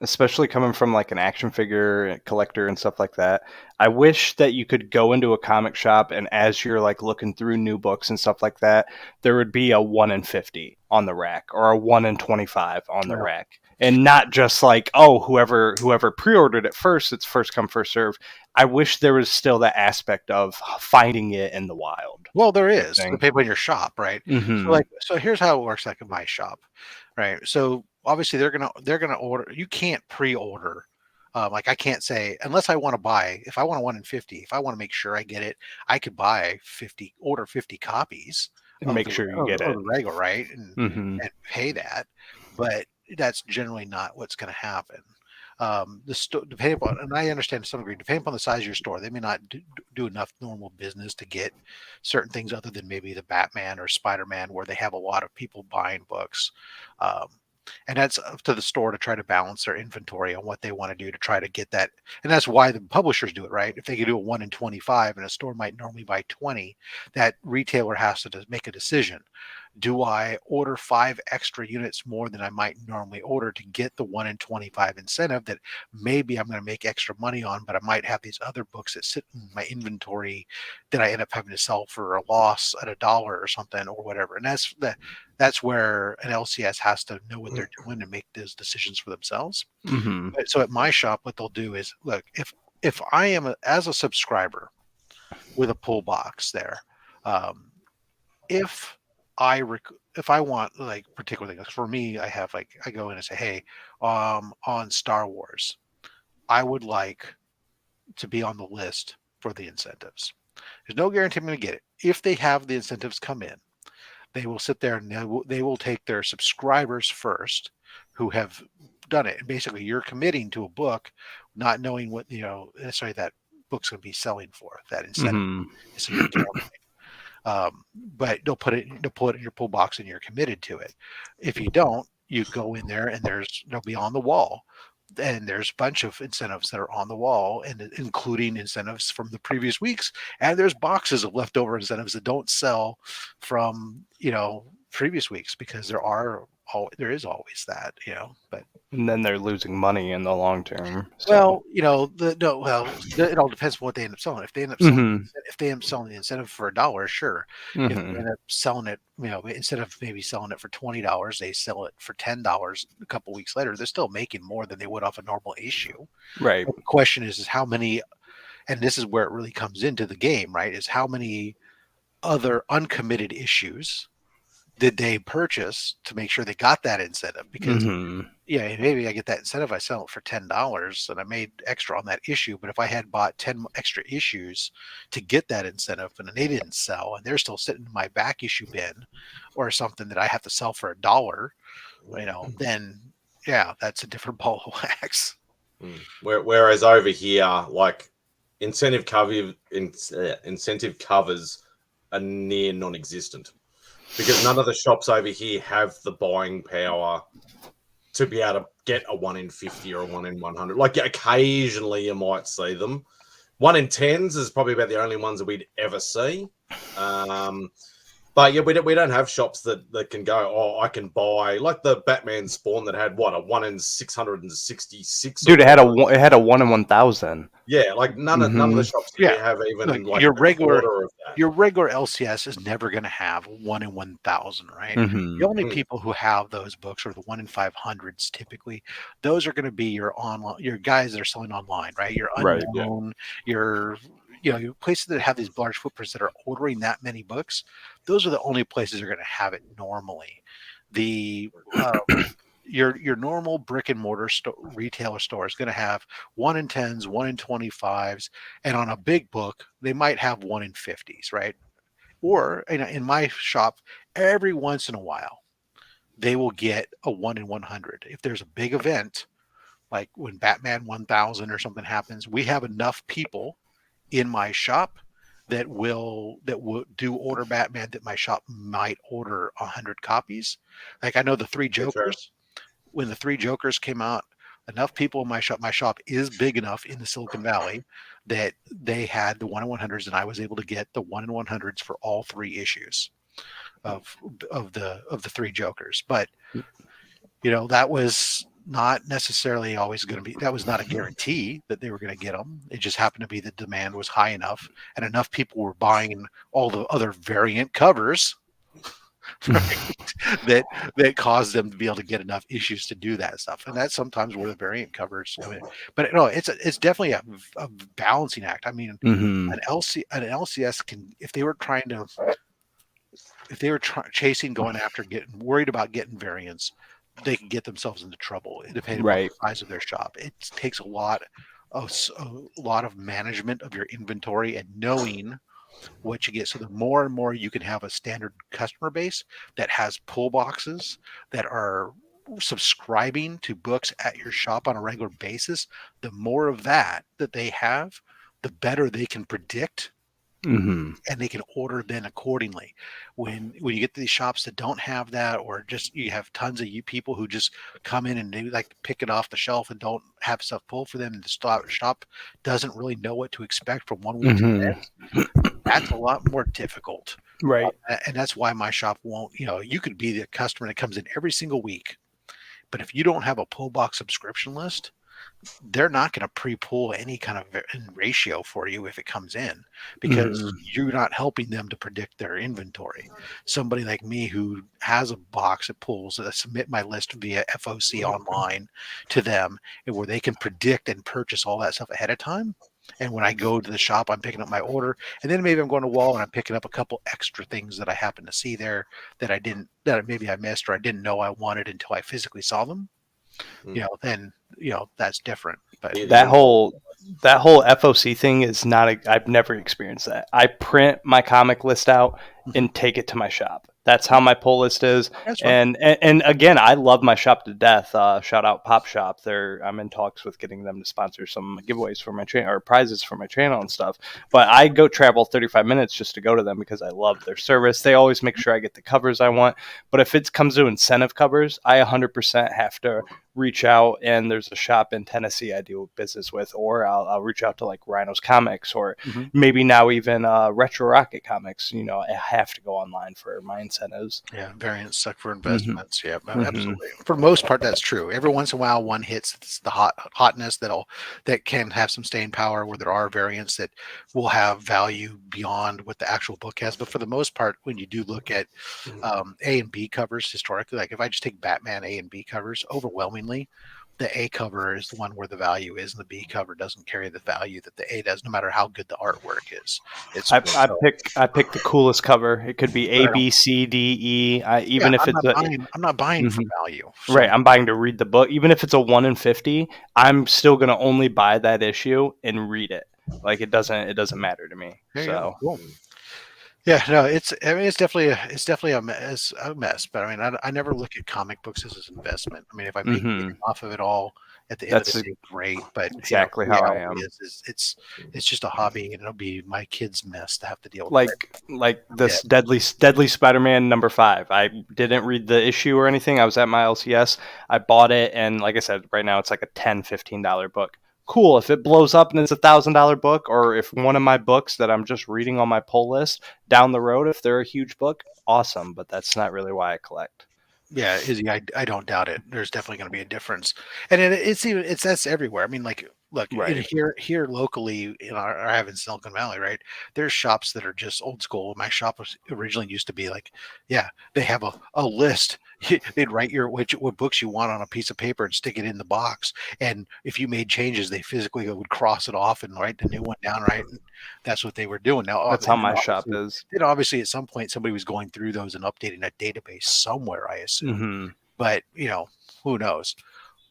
especially coming from like an action figure collector and stuff like that. I wish that you could go into a comic shop and as you're like looking through new books and stuff like that, there would be a 1 in 50 on the rack or a 1 in 25 on the Yeah. rack. And not just like, oh, whoever pre-ordered it first, it's first come first serve. I wish there was still that aspect of finding it in the wild. Well, there is thing. depending on your shop, right? Mhm. So here's how it works, like in my shop, right? So obviously they're gonna order. You can't pre-order. Like I can't say unless I want to buy. If I want a 1 in 50, if I want to make sure I get it, I could buy 50, order 50 copies And make sure you get of it. the regular, right? And Mhm. pay that. But that's generally not what's going to happen. Depending upon, and I understand to some degree, depending upon the size of your store, they may not do enough normal business to get certain things other than maybe the Batman or Spider-Man, where they have a lot of people buying books. Um, and that's up to the store to try to balance their inventory on what they want to do to try to get that. And that's why the publishers do it, right? If they could do a 1 in 25 and a store might normally buy 20, that retailer has to make a decision. Do I order 5 extra units more than I might normally order to get the 1 in 25 incentive that maybe I'm going to make extra money on, but I might have these other books that sit in my inventory that I end up having to sell for a loss at $1 or something or whatever. And that's where an LCS has to know what they're doing and make those decisions for themselves. Mhm. So at my shop, what they'll do is, look, if I am as a subscriber with a pull box there, if if I want like particular things for me, I have like I go in and say, hey, on Star Wars, I would like to be on the list for the incentives. There's no guarantee I'm going to get it. If they have the incentives come in, they will sit there and they will take their subscribers first who have done it. And basically, you're committing to a book, not knowing what necessarily that book's going to be selling for. That incentive, Mhm. so you're gambling. But they'll pull it in your pull box and you're committed to it. If you don't, you go in there and they'll be on the wall. And there's a bunch of incentives that are on the wall, and including incentives from the previous weeks. And there's boxes of leftover incentives that don't sell from previous weeks because there is always that. But And then they're losing money in the long term. So. well, it all depends on what they end up selling. If they end up selling the incentive for $1, sure. If they Mhm. end up selling it, instead of maybe selling it for $20, they sell it for $10 a couple weeks later. They're still making more than they would off a normal issue. Right. But the question is how many, and this is where it really comes into the game, right? Is how many other uncommitted issues did they purchase to make sure they got that incentive? Because Mhm. maybe I get that incentive. I sell it for $10 and I made extra on that issue. But if I had bought 10 extra issues to get that incentive and they didn't sell and they're still sitting in my back issue bin or something that I have to sell for $1, then that's a different ball of wax. Whereas over here, like incentive covers are near non-existent because none of the shops over here have the buying power to be able to get a 1 in 50 or a 1 in 100. Like occasionally you might see them. 1 in 10s is probably about the only ones that we'd ever see. But yeah, we don't have shops that can go, oh, I can buy like the Batman Spawn that had a 1 in 666. Dude, it had a 1 in 1,000. Yeah, like none of the shops Yeah. have even Like, like your a regular quarter of that. your regular LCS is never going to have 1 in 1,000, right? The only people who have those books are the 1 in 500s typically. Those are going to be your guys that are selling online, right? Your Right. unknown, your your places that have these large footprints that are ordering that many books. Those are the only places that are going to have it normally. The your normal brick and mortar retailer store is going to have 1 in 10s, 1 in 25s, and on a big book they might have 1 in 50s, right? Or in my shop, every once in a while they will get a 1 in 100. If there's a big event like when Batman 1000 or something happens, we have enough people in my shop that will do order Batman that my shop might order 100 copies. Like I know the Three It's fair. Jokers, when the Three Jokers came out, enough people in my shop is big enough in the Silicon Valley that they had the 1 in 100s, and I was able to get the 1 in 100s for all 3 issues of the Three Jokers. But that was not necessarily always going to be, that was not a guarantee that they were going to get them. It just happened to be the demand was high enough and enough people were buying all the other variant covers right, that caused them to be able to get enough issues to do that stuff. And that's sometimes where the variant covers come in. But no, it's definitely a balancing act. I mean, an LCS can, if they were chasing, going after, getting worried about getting variants, they can get themselves into trouble depending on the size of their shop. It takes a lot of management of your inventory and knowing what you get. So the more and more you can have a standard customer base that has pull boxes that are subscribing to books at your shop on a regular basis, the more of that they have, the better they can predict and they can order then accordingly. When you get to these shops that don't have that, or just you have tons of you people who just come in and they like to pick it off the shelf and don't have stuff pulled for them, and the shop doesn't really know what to expect from 1 week to the next, that's a lot more difficult. Right. And that's why my shop won't, you could be the customer that comes in every single week, but if you don't have a pull box subscription list, they're not going to pre-pull any kind of ratio for you if it comes in, because you're not helping them to predict their inventory. Somebody like me who has a box that pulls, submit my list via FOC online to them, and where they can predict and purchase all that stuff ahead of time. And when I go to the shop, I'm picking up my order, and then maybe I'm going to Wall and I'm picking up a couple extra things that I happen to see there that maybe I missed or I didn't know I wanted until I physically saw them. Then that's different. But that whole FOC thing is not I've never experienced that. I print my comic list out and take it to my shop. That's how my pull list is. And again, I love my shop to death. Shout out Pop Shop. I'm in talks with getting them to sponsor some giveaways for my channel or prizes for my channel and stuff. But I go travel 35 minutes just to go to them because I love their service. They always make sure I get the covers I want. But if it comes to incentive covers, I 100% have to reach out, and there's a shop in Tennessee I do business with, or I'll reach out to like Rhino's Comics, or maybe now even Retro Rocket Comics. I have to go online for my incentives. Yeah, variants suck for investments. Yeah, absolutely. For the most part, that's true. Every once in a while, one hits the hotness that can have some staying power, where there are variants that will have value beyond what the actual book has. But for the most part, when you do look at A and B covers historically, like if I just take Batman A and B covers, overwhelmingly the A cover is the one where the value is, and the B cover doesn't carry the value that the A does, no matter how good the artwork is. I pick the coolest cover. It could be A, B, C, D, E. I'm not buying for value. So. Right, I'm buying to read the book. Even if it's a 1 in 50, I'm still gonna only buy that issue and read it. Like it doesn't matter to me. So. Cool. Yeah, no, it's definitely a mess. But I mean, I never look at comic books as an investment. I mean, if I make money off of it all at the end of the day, great. But exactly how I am. It's just a hobby, and it'll be my kid's mess to have to deal with. Like this Deadly Spider-Man #5. I didn't read the issue or anything. I was at my LCS. I bought it, and like I said, right now it's like a $10-15 book. Cool. If it blows up and it's $1,000 book, or if one of my books that I'm just reading on my pull list down the road, if they're a huge book, awesome. But that's not really why I collect. Yeah, Izzy, I don't doubt it. There's definitely going to be a difference, and that's everywhere. I mean, like look Right. here locally I have in Silicon Valley, right? There's shops that are just old school. My shop was originally used to be like, yeah, they have a list. They'd write what books you want on a piece of paper and stick it in the box. And if you made changes, they physically would cross it off and write the new one down, right? And that's what they were doing. Now, That's how my shop is. then obviously at some point somebody was going through those and updating a database somewhere, I assume. Hmm. But who knows?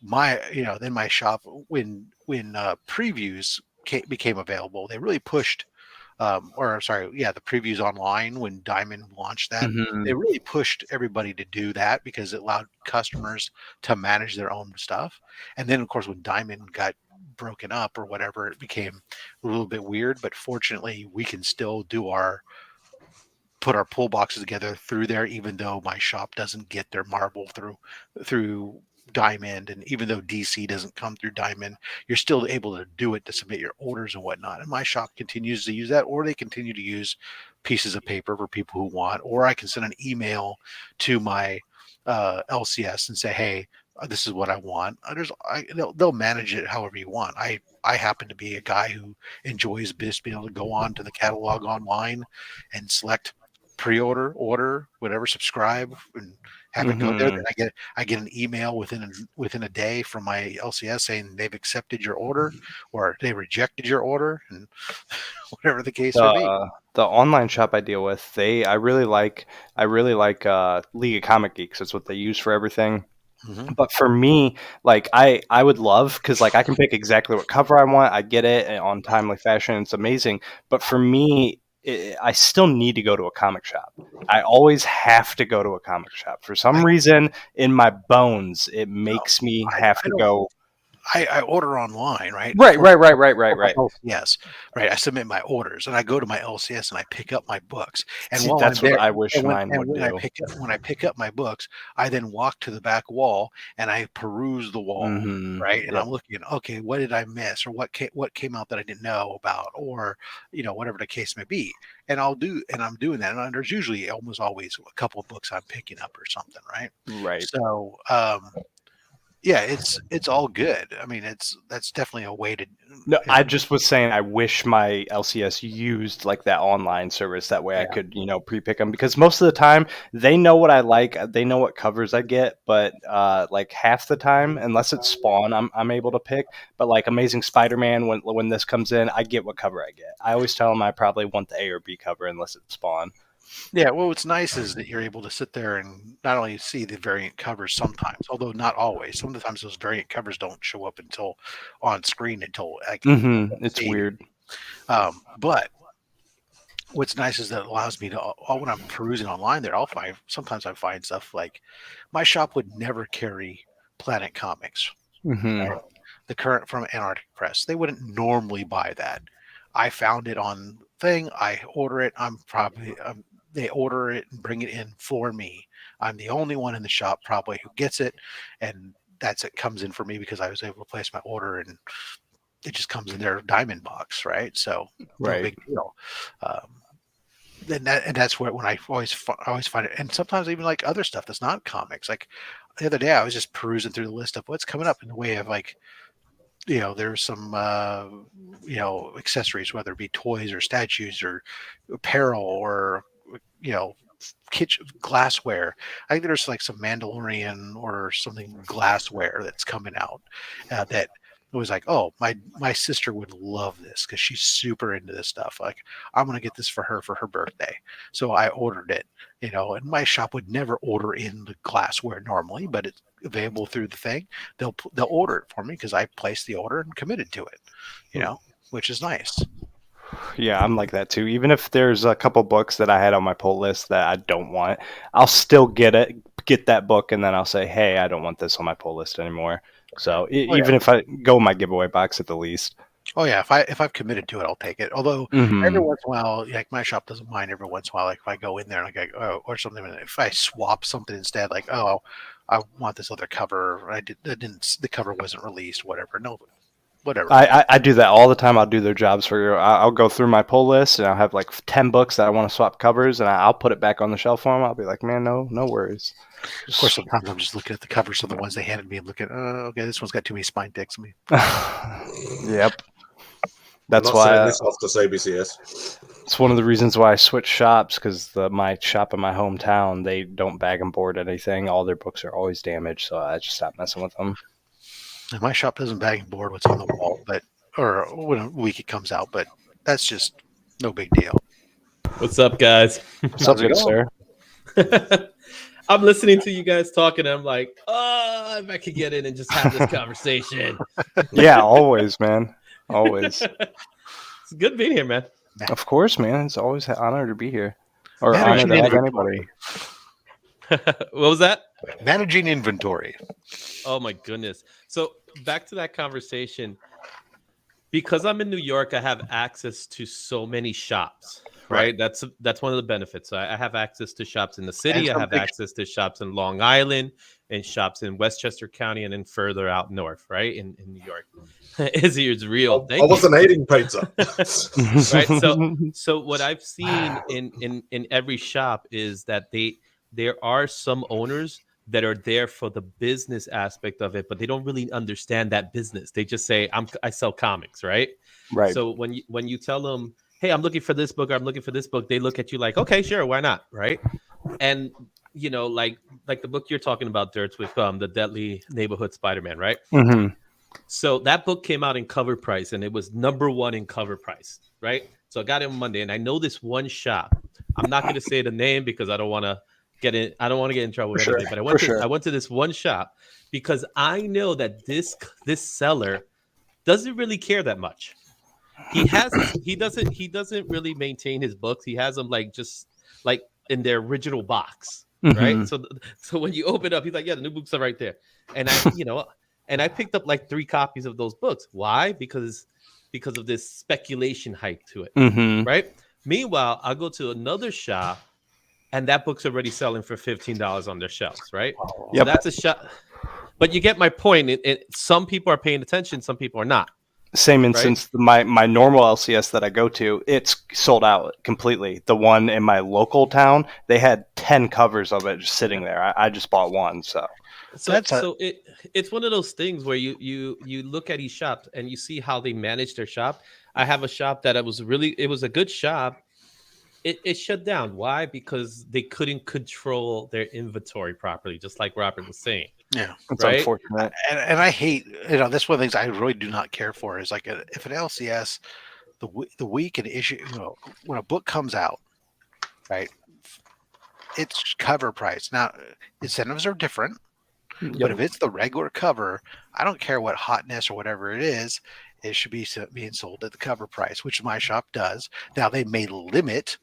Then my shop, when previews became available, they really pushed the previews online when Diamond launched that. Hmm. They really pushed everybody to do that because it allowed customers to manage their own stuff. And then of course when Diamond got broken up or whatever, it became a little bit weird, but fortunately we can still put our pull boxes together through there, even though my shop doesn't get their marble through Diamond, and even though DC doesn't come through Diamond, you're still able to do it to submit your orders and whatnot. And my shop continues to use that, or they continue to use pieces of paper for people who want, or I can send an email to my LCS and say, hey, this is what I want. They'll manage it however you want. I happen to be a guy who enjoys just being able to go on to the catalog online and select pre-order, order, whatever, subscribe, and have it go there. Hmm. Then I get an email within a day from my LCS saying they've accepted your order or they rejected your order, and whatever the case may be. The online shop I deal with, I really like League of Comic Geeks. That's what they use for everything. Mhm. But for me, like I would love, because like I can pick exactly what cover I want. I get it on timely fashion. It's amazing. But for me, I still need to go to a comic shop. I always have to go to a comic shop. For some I reason, in my bones, it makes me have I to don't. go. I order online, right? Right, right, right, right, right, right. LCS, right? I submit my orders and I go to my LCS and I pick up my books. And See, while I'm that's what there, I wish mine and would do. when I pick up my books, I then walk to the back wall and I peruse the wall, Hmm. right? And Yep. I'm looking, okay, what did I miss, or what came out that I didn't know about, or whatever the case may be. And I'm doing that, and there's usually almost always a couple of books I'm picking up or something, right? Right. So, yeah, it's all good. I mean, that's definitely a way to. No, I just was saying I wish my LCS used like that online service. That way I Yeah. could, pre-pick them, because most of the time they know what I like. They know what covers I get, but like half the time, unless it's Spawn, I'm able to pick. But like Amazing Spider-Man, when this comes in, I get what cover I get. I always tell them I probably want the A or B cover unless it's Spawn. Yeah, well, what's nice is that you're able to sit there and not only see the variant covers sometimes, although not always. Sometimes those variant covers don't show up until on screen until I can It's see. weird. But what's nice is that it allows me to, when I'm perusing online there, sometimes I find stuff like my shop would never carry Planet Comics, Hmm. right? The current from Antarctic Press. They wouldn't normally buy that. I found it on thing. I order it. They order it and bring it in for me. I'm the only one in the shop probably who gets it, and it comes in for me because I was able to place my order, and it just comes in their diamond box, right? So no Right. big deal. Um, and that's where when I always find it, and sometimes even like other stuff that's not comics. Like the other day, I was just perusing through the list of what's coming up in the way of like there's some accessories, whether it be toys or statues or apparel or kitchen glassware. I think there's like some Mandalorian or something glassware that's coming out that it was like, oh, my sister would love this because she's super into this stuff. Like, I'm gonna get this for her birthday. So I ordered it, and my shop would never order in the glassware normally, but it's available through the thing. They'll order it for me because I placed the order and committed to it, which is nice. Yeah, I'm like that too. Even if there's a couple books that I had on my pull list that I don't want, I'll still get that book, and then I'll say, "Hey, I don't want this on my pull list anymore." So Oh yeah. even if I go my giveaway box at the least. Oh yeah, if I've committed to it, I'll take it. Although every Hmm. once in a while, like my shop doesn't mind. Every once in a while, like if I go in there and I go, or something, and if I swap something instead, like I want this other cover, the cover wasn't released, whatever. No, whatever. I do that all the time. I'll do their jobs for you. I'll go through my pull list and I'll have like 10 books that I want to swap covers, and I'll put it back on the shelf for them. I'll be like, man, no worries. Of course, sometimes I'm just looking at the covers of the ones they handed me. I'm looking, okay, this one's got too many spine dicks on me. Yep. That's I'm not why sending this off to CBCS. it's one of the reasons why I switched shops, because my shop in my hometown, they don't bag and board anything. All their books are always damaged, so I just stopped messing with them. And my shop doesn't bag and board what's on the wall, or when a week it comes out, but that's just no big deal. What's up, guys? Sounds good, sir. I'm listening to you guys talking. And I'm like, oh, if I could get in and just have this conversation. Yeah, always, man. Always. It's good being here, man. Of course, man. It's always an honor to be here. Or Managing honor to have inventory. anybody. What was that? Managing inventory. Oh my goodness. So back to that conversation. Because I'm in New York, I have access to so many shops. Right. That's one of the benefits. I have access to shops in the city. I have access to shops in Long Island and shops in Westchester County and then further out north, right? In New York. Izzy is real. I wasn't eating pizza. Right. So what I've seen in every shop is that there are some owners that are there for the business aspect of it, but they don't really understand that business. They just say, I sell comics, right? Right. So when you tell them, hey, I'm looking for this book, or I'm looking for this book, they look at you like, okay, sure, why not, right? And like the book you're talking about, Dirts, with the Deadly Neighborhood Spider-Man, right? Mm-hmm. So that book came out in cover price, and it was #1 in cover price, right? So I got it on Monday, and I know this one shop. I'm not going to say the name because I don't want to get in. I don't want to get in trouble with anything. But I went to this one shop because I know that this seller doesn't really care that much. He doesn't really maintain his books. He has them just in their original box, right? Mm-hmm. So when you open up, he's like, yeah, the new books are right there. And I picked up 3 copies of those books. Why? Because of this speculation hype to it, Mm-hmm. right? Meanwhile, I'll go to another shop and that book's already selling for $15 on their shelves, right? Yep. So that's a shop. But you get my point. Some people are paying attention, some people are not. Same instance, my normal LCS that I go to, it's sold out completely. The one in my local town, they had 10 covers of it just sitting there. I just bought one, so it's one of those things where you look at each shop and you see how they manage their shop. I have a shop that it was a good shop. It shut down. Why? Because they couldn't control their inventory properly, just like Robert was saying. Yeah, it's right? unfortunate. And I hate, that's one of the things I really do not care for is if an LCS, the week and issue, when a book comes out, right, it's cover price. Now, incentives are different, but if it's the regular cover, I don't care what hotness or whatever it is, it should be being sold at the cover price, which my shop does. Now, they may limit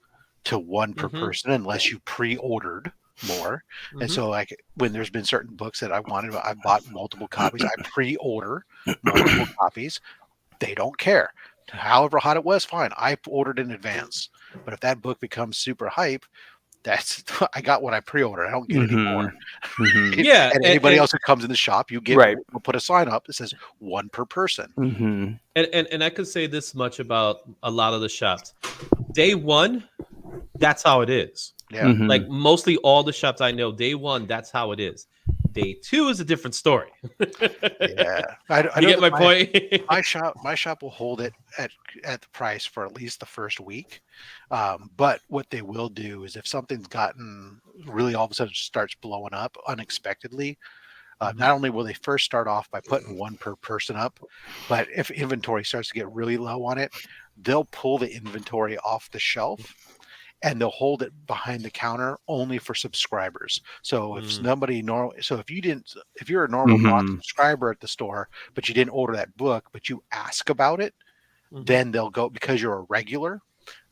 to 1 per person unless you pre-ordered more. And so when there's been certain books that I bought multiple copies. I pre-order multiple copies. They don't care. However hot it was, fine. I ordered in advance. But if that book becomes super hype, I got what I pre-ordered. I don't get any more. Yeah. And anybody else who comes in the shop, you get we'll put a sign up that says 1 per person. And I could say this much about a lot of the shops. Day 1, that's how it is. Yeah. Like mostly all the shops I know, day 1, that's how it is. Day 2 is a different story. Yeah. I you get my point? my shop will hold it at the price for at least the first week. But what they will do is if something's gotten really all of a sudden starts blowing up unexpectedly, not only will they first start off by putting 1 per person up, but if inventory starts to get really low on it, they'll pull the inventory off the shelf and they'll hold it behind the counter only for subscribers. So if if you're a normal subscriber at the store, but you didn't order that book, but you ask about it, then they'll go, because you're a regular,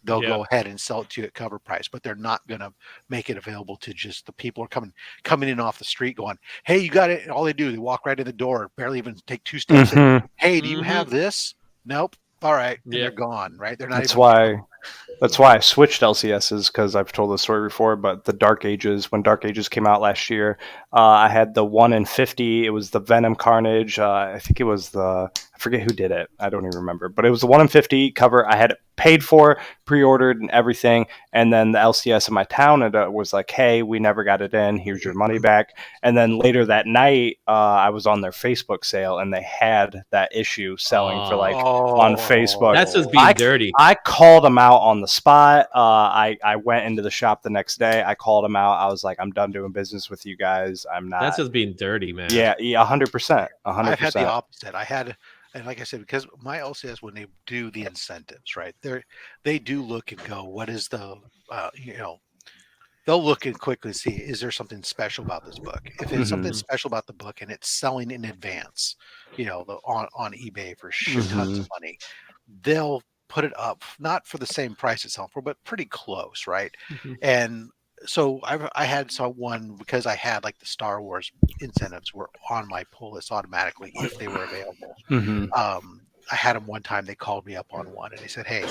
they'll go ahead and sell it to you at cover price, but they're not going to make it available to just the people who are coming in off the street going, hey, you got it. And all they do, they walk right in the door, barely even take 2 steps in. Hey, do you have this? Nope. All right. And they're gone, right? They're not. That's why I switched LCSs, because I've told this story before. But the Dark Ages, when Dark Ages came out last year, I had the 1 in 50. It was the Venom Carnage. I think it was I forget who did it. I don't even remember. But it was the 1 in 50 cover. I had it paid for, pre-ordered, and everything. And then the LCS in my town was like, "Hey, we never got it in. Here's your money back." And then later that night, I was on their Facebook sale, and they had that issue selling for like on Facebook. That's just being dirty. I called them out on the spot. I went into the shop the next day. I called them out. I was like, "I'm done doing business with you guys. I'm not." That's just being dirty, man. Yeah, 100%. I've had the opposite. And like I said, because my LCS, when they do the incentives, right, they do look and go, what is the, they'll look and quickly see, is there something special about this book? If it's something special about the book and it's selling in advance, on eBay for shit tons of money, they'll put it up, not for the same price itself, but pretty close, right? And so I had one, because I had like the Star Wars incentives were on my pull list automatically if they were available. I had them one time. They called me up on one and they said, "Hey,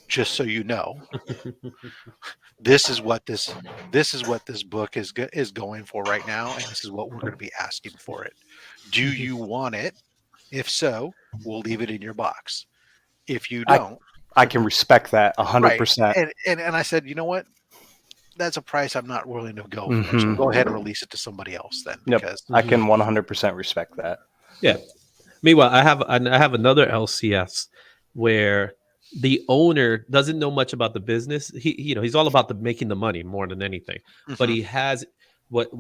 just so you know, this is what this book is going for right now, and this is what we're going to be asking for it. Do you want it? If so, we'll leave it in your box. If you don't, I can respect that 100%." Right. And I said, you know what? That's a price I'm not willing to go for. So go ahead and release it to somebody else then. Because I can 100% respect that. Yeah. Meanwhile, I have another LCS where the owner doesn't know much about the business. He's all about making the money more than anything. But he has what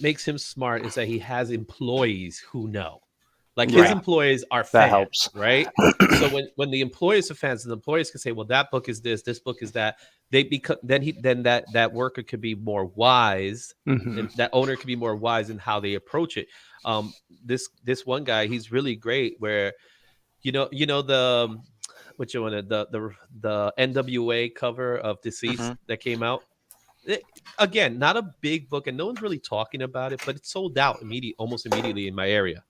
makes him smart is that he has employees who know. Like his employees are fans, that helps, right? So when the employees are fans, and the employees can say, "Well, that book is this book is that," then that worker could be more wise, and that owner could be more wise in how they approach it. This one guy, he's really great. Where the what you want the NWA cover of Deceased that came out. Again, not a big book, and no one's really talking about it, but it sold out almost immediately in my area.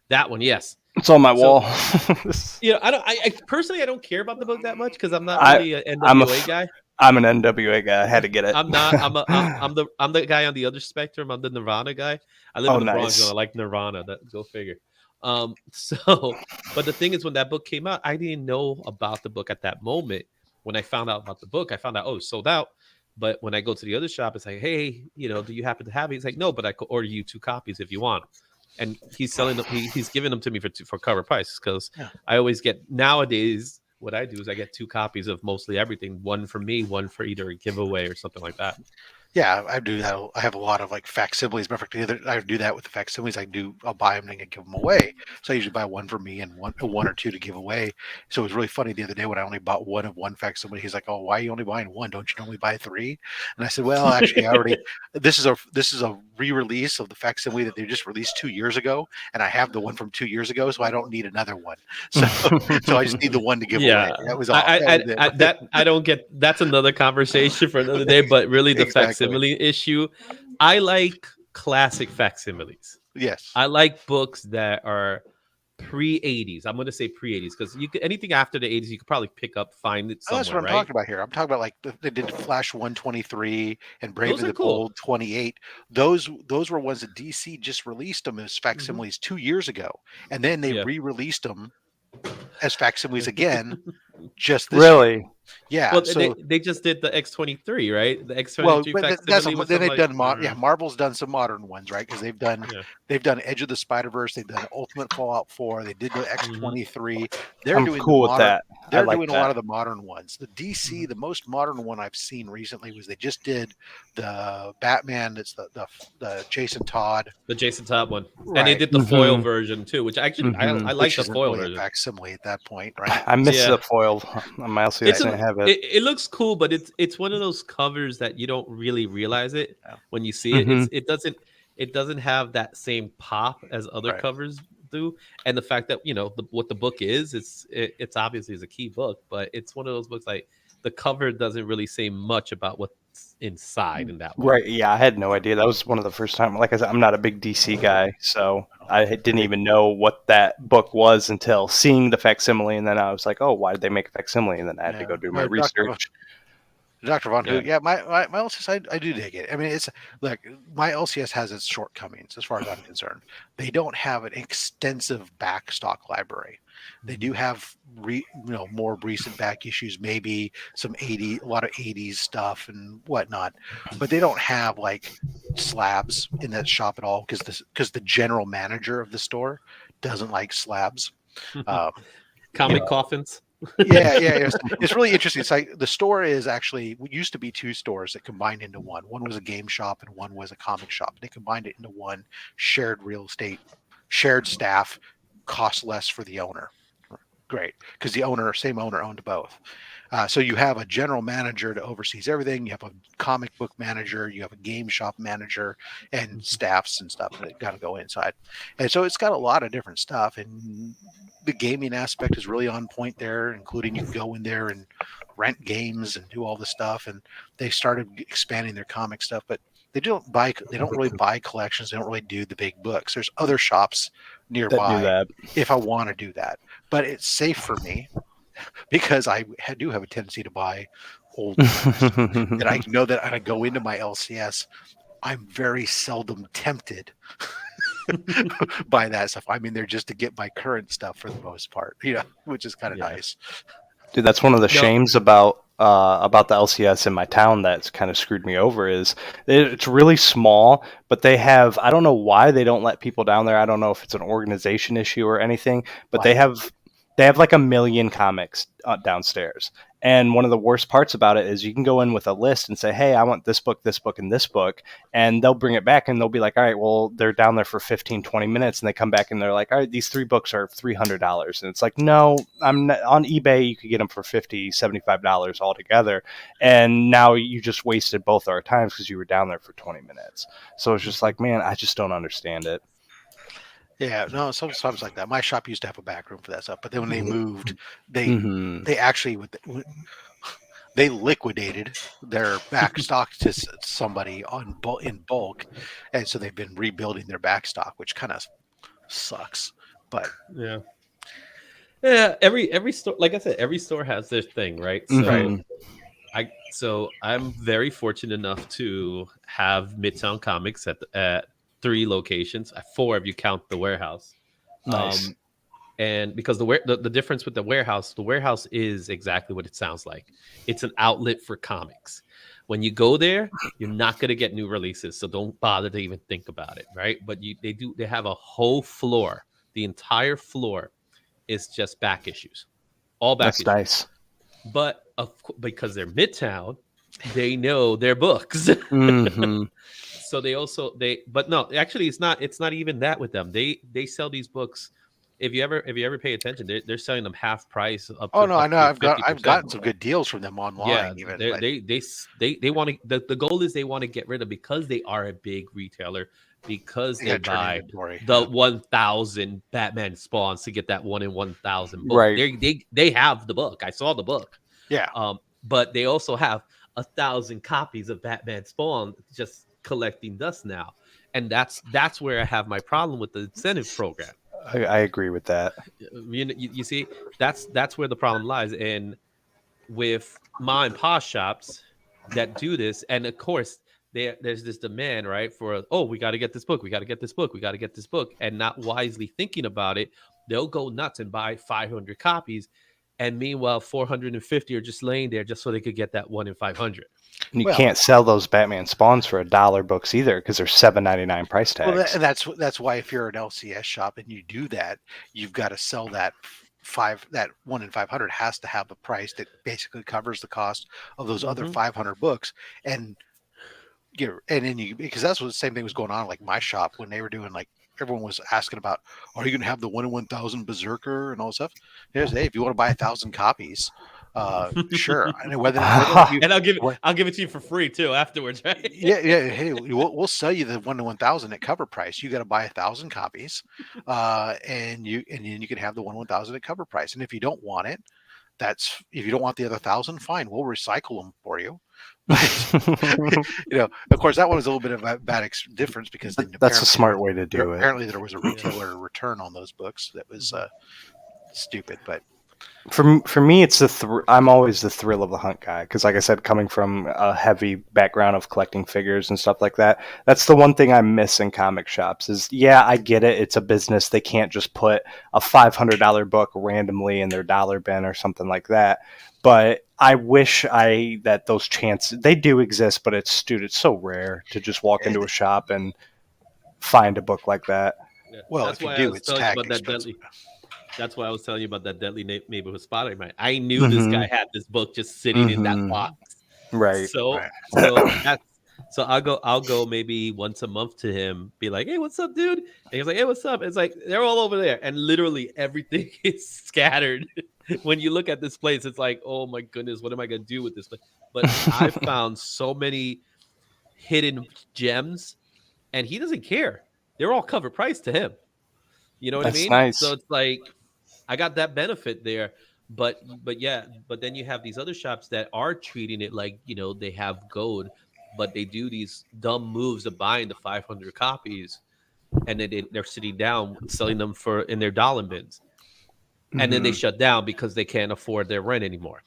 That one, yes. It's on my wall. I personally don't care about the book that much because I'm not really an NWA guy. I'm an NWA guy. I had to get it. I'm not. I'm the guy on the other spectrum. I'm the Nirvana guy. I live in the Bronx, and I like Nirvana. Go figure. But the thing is, when that book came out, I didn't know about the book at that moment. When I found out about the book, I found out, it's sold out. But when I go to the other shop, it's like, "Hey, do you happen to have it?" He's like, "No, but I could order you 2 copies if you want." And he's selling them. He's giving them to me for cover prices because I always get nowadays. What I do is I get 2 copies of mostly everything. One for me, one for either a giveaway or something like that. Yeah, I do that. I have a lot of like facsimiles. Matter of fact, I do that with the facsimiles. I'll buy them and give them away. So I usually buy one for me and one or two to give away. So it was really funny the other day when I only bought one of one facsimile. He's like, "Oh, why are you only buying one? Don't you normally buy 3?" And I said, "Well, actually, I already. This is a re-release of the facsimile that they just released 2 years ago, and I have the one from 2 years ago, so I don't need another one. So I just need the one to give away." That was all. I don't get. That's another conversation for another day. But really, the facsimile issue, I like classic facsimiles. Yes, I like books that are pre-80s. I'm going to say pre-80s because anything after the 80s you could probably find it somewhere. That's what I'm talking about here. I'm talking about like they did Flash 123 and Brave and the Bold 28. Those were ones that DC just released them as facsimiles 2 years ago, and then they re-released them as facsimiles again just this year. Yeah, well, so they just did the X23, right? The X23 then they've done Marvel's done some modern ones, right? Because they've done Edge of the Spider-Verse, they've done Ultimate Fallout 4, they did the X23. They're doing cool with that. They're doing a lot of the modern ones. The DC, the most modern one I've seen recently was they just did the Batman. It's the Jason Todd, one, right. And they did the foil version too, which actually I like the foil really version. Facsimile at that point, right? I miss the foil on my LCS. I have it. It looks cool, but it's one of those covers that you don't really realize it when you see it. It doesn't have that same pop as other covers do, and the fact that what the book is, it's obviously is a key book, but it's one of those books like the cover doesn't really say much about what's inside in that one. Right. Yeah, I had no idea. That was one of the first time. Like I said, I'm not a big DC guy, so I didn't even know what that book was until seeing the facsimile, and then I was like, "Oh, why did they make a facsimile?" And then I had to go do my research. Dr. Von Hoot, Yeah. my LCS, I do dig it. I mean, it's like my LCS has its shortcomings as far as I'm concerned. They don't have an extensive backstock library. They do have more recent back issues, maybe a lot of 80s stuff and whatnot, but they don't have like slabs in that shop at all because the general manager of the store doesn't like slabs. Comic coffins. Yeah. It's really interesting. It's like the store is actually used to be two stores that combined into one. One was a game shop and one was a comic shop. They combined it into one shared real estate, shared staff, cost less for the owner. Great, because the same owner owned both. So you have a general manager that oversees everything. You have a comic book manager. You have a game shop manager and staffs and stuff that got to go inside. And so it's got a lot of different stuff. And the gaming aspect is really on point there, including you can go in there and rent games and do all this stuff. And they started expanding their comic stuff, but they don't really buy collections. They don't really do the big books. There's other shops nearby That if I want to do that, but it's safe for me because I do have a tendency to buy old books. And I know that I go into my LCS, I'm very seldom tempted by that stuff. I'm in there just to get my current stuff for the most part, which is kind of nice. Dude, that's one of the shames about the LCS in my town that's kind of screwed me over is it's really small, but they have, I don't know why they don't let people down there. I don't know if it's an organization issue or anything, but they have like 1 million comics downstairs. And one of the worst parts about it is you can go in with a list and say, hey, I want this book, and this book. And they'll bring it back and they'll be like, all right, well, they're down there for 15, 20 minutes. And they come back and they're like, all right, these 3 books are $300. And it's like, no, I'm not, on eBay, you could get them for $50, $75 altogether. And now you just wasted both our times because you were down there for 20 minutes. So it's just like, man, I just don't understand it. Yeah, no, sometimes like that. My shop used to have a back room for that stuff, but then when they moved, they actually they liquidated their back stock to somebody in bulk, and so they've been rebuilding their back stock, which kind of sucks. But yeah, every store, like I said, every store has their thing, right? So I'm very fortunate enough to have Midtown Comics at 3 locations, 4 if you count the warehouse. Nice. And because the difference with the warehouse is exactly what it sounds like. It's an outlet for comics. When you go there, you're not going to get new releases, so don't bother to even think about it, right? But they have a whole floor. The entire floor is just back issues, all back issues. Nice. But because they're Midtown, they know their books. So but no, actually it's not even that with them. They sell these books. If you ever pay attention, they're selling them half price. I know. I've gotten some good deals from them online. Yeah, they want to. The goal is they want to get rid of, because they are a big retailer, because they buy the 1,000 Batman spawns to get that 1 in 1,000 book. Right. They have the book. I saw the book. Yeah. But they also have 1,000 copies of Batman Spawn just collecting dust now, and that's where I have my problem with the incentive program. I agree with that. You see, that's where the problem lies. And with mom and pop shops that do this, and of course there's this demand, right, for we got to get this book, we got to get this book, we got to get this book, and not wisely thinking about it, they'll go nuts and buy 500 copies, and meanwhile 450 are just laying there just so they could get that 1 in 500. And you can't sell those Batman spawns for $1 books either, because they're $7.99 price tags. Well, that's why if you're an LCS shop and you do that, you've got to sell that 1 in 500 has to have a price that basically covers the cost of those other 500 books. And because that's what the same thing was going on like my shop when they were doing, like, everyone was asking about, are you going to have the 1 in 1,000 Berserker and all this stuff? Hey, if you want to buy 1,000 copies, sure. I know whether and I'll give it to you for free too afterwards, right? Yeah. Hey, we'll sell you the 1 in 1,000 at cover price. You got to buy 1,000 copies, and then you can have the 1 in 1,000 at cover price. And if you don't want it, That's if you don't want the other 1,000, fine, we'll recycle them for you. But, of course, that one was a little bit of a bad difference because then That's a apparently smart way to do it. apparently there was a retailer return on those books that was stupid. But For me, it's I'm always the thrill of the hunt guy because, like I said, coming from a heavy background of collecting figures and stuff like that, that's the one thing I miss in comic shops. Is I get it, it's a business. They can't just put a $500 book randomly in their dollar bin or something like that. But I wish that those chances they do exist, but it's so rare to just walk into a shop and find a book like that. Yeah. well, That's if you why I do, was it's telling you tag about that expensive. deadly. That's why I was telling you about that deadly neighborhood spot. I knew this guy had this book just sitting in that box. Right. So Right. so I'll go maybe once a month to him, be like, hey, what's up, dude? And he's like, hey, what's up? It's like they're all over there, and literally everything is scattered. When you look at this place, it's like, oh my goodness, what am I gonna do with this place? But I found so many hidden gems, and he doesn't care. They're all cover price to him. You know what That's I mean? nice. So it's like I got that benefit there. But then you have these other shops that are treating it like, they have gold, but they do these dumb moves of buying the 500 copies, and then they're sitting down selling them in their dollar bins, and then they shut down because they can't afford their rent anymore.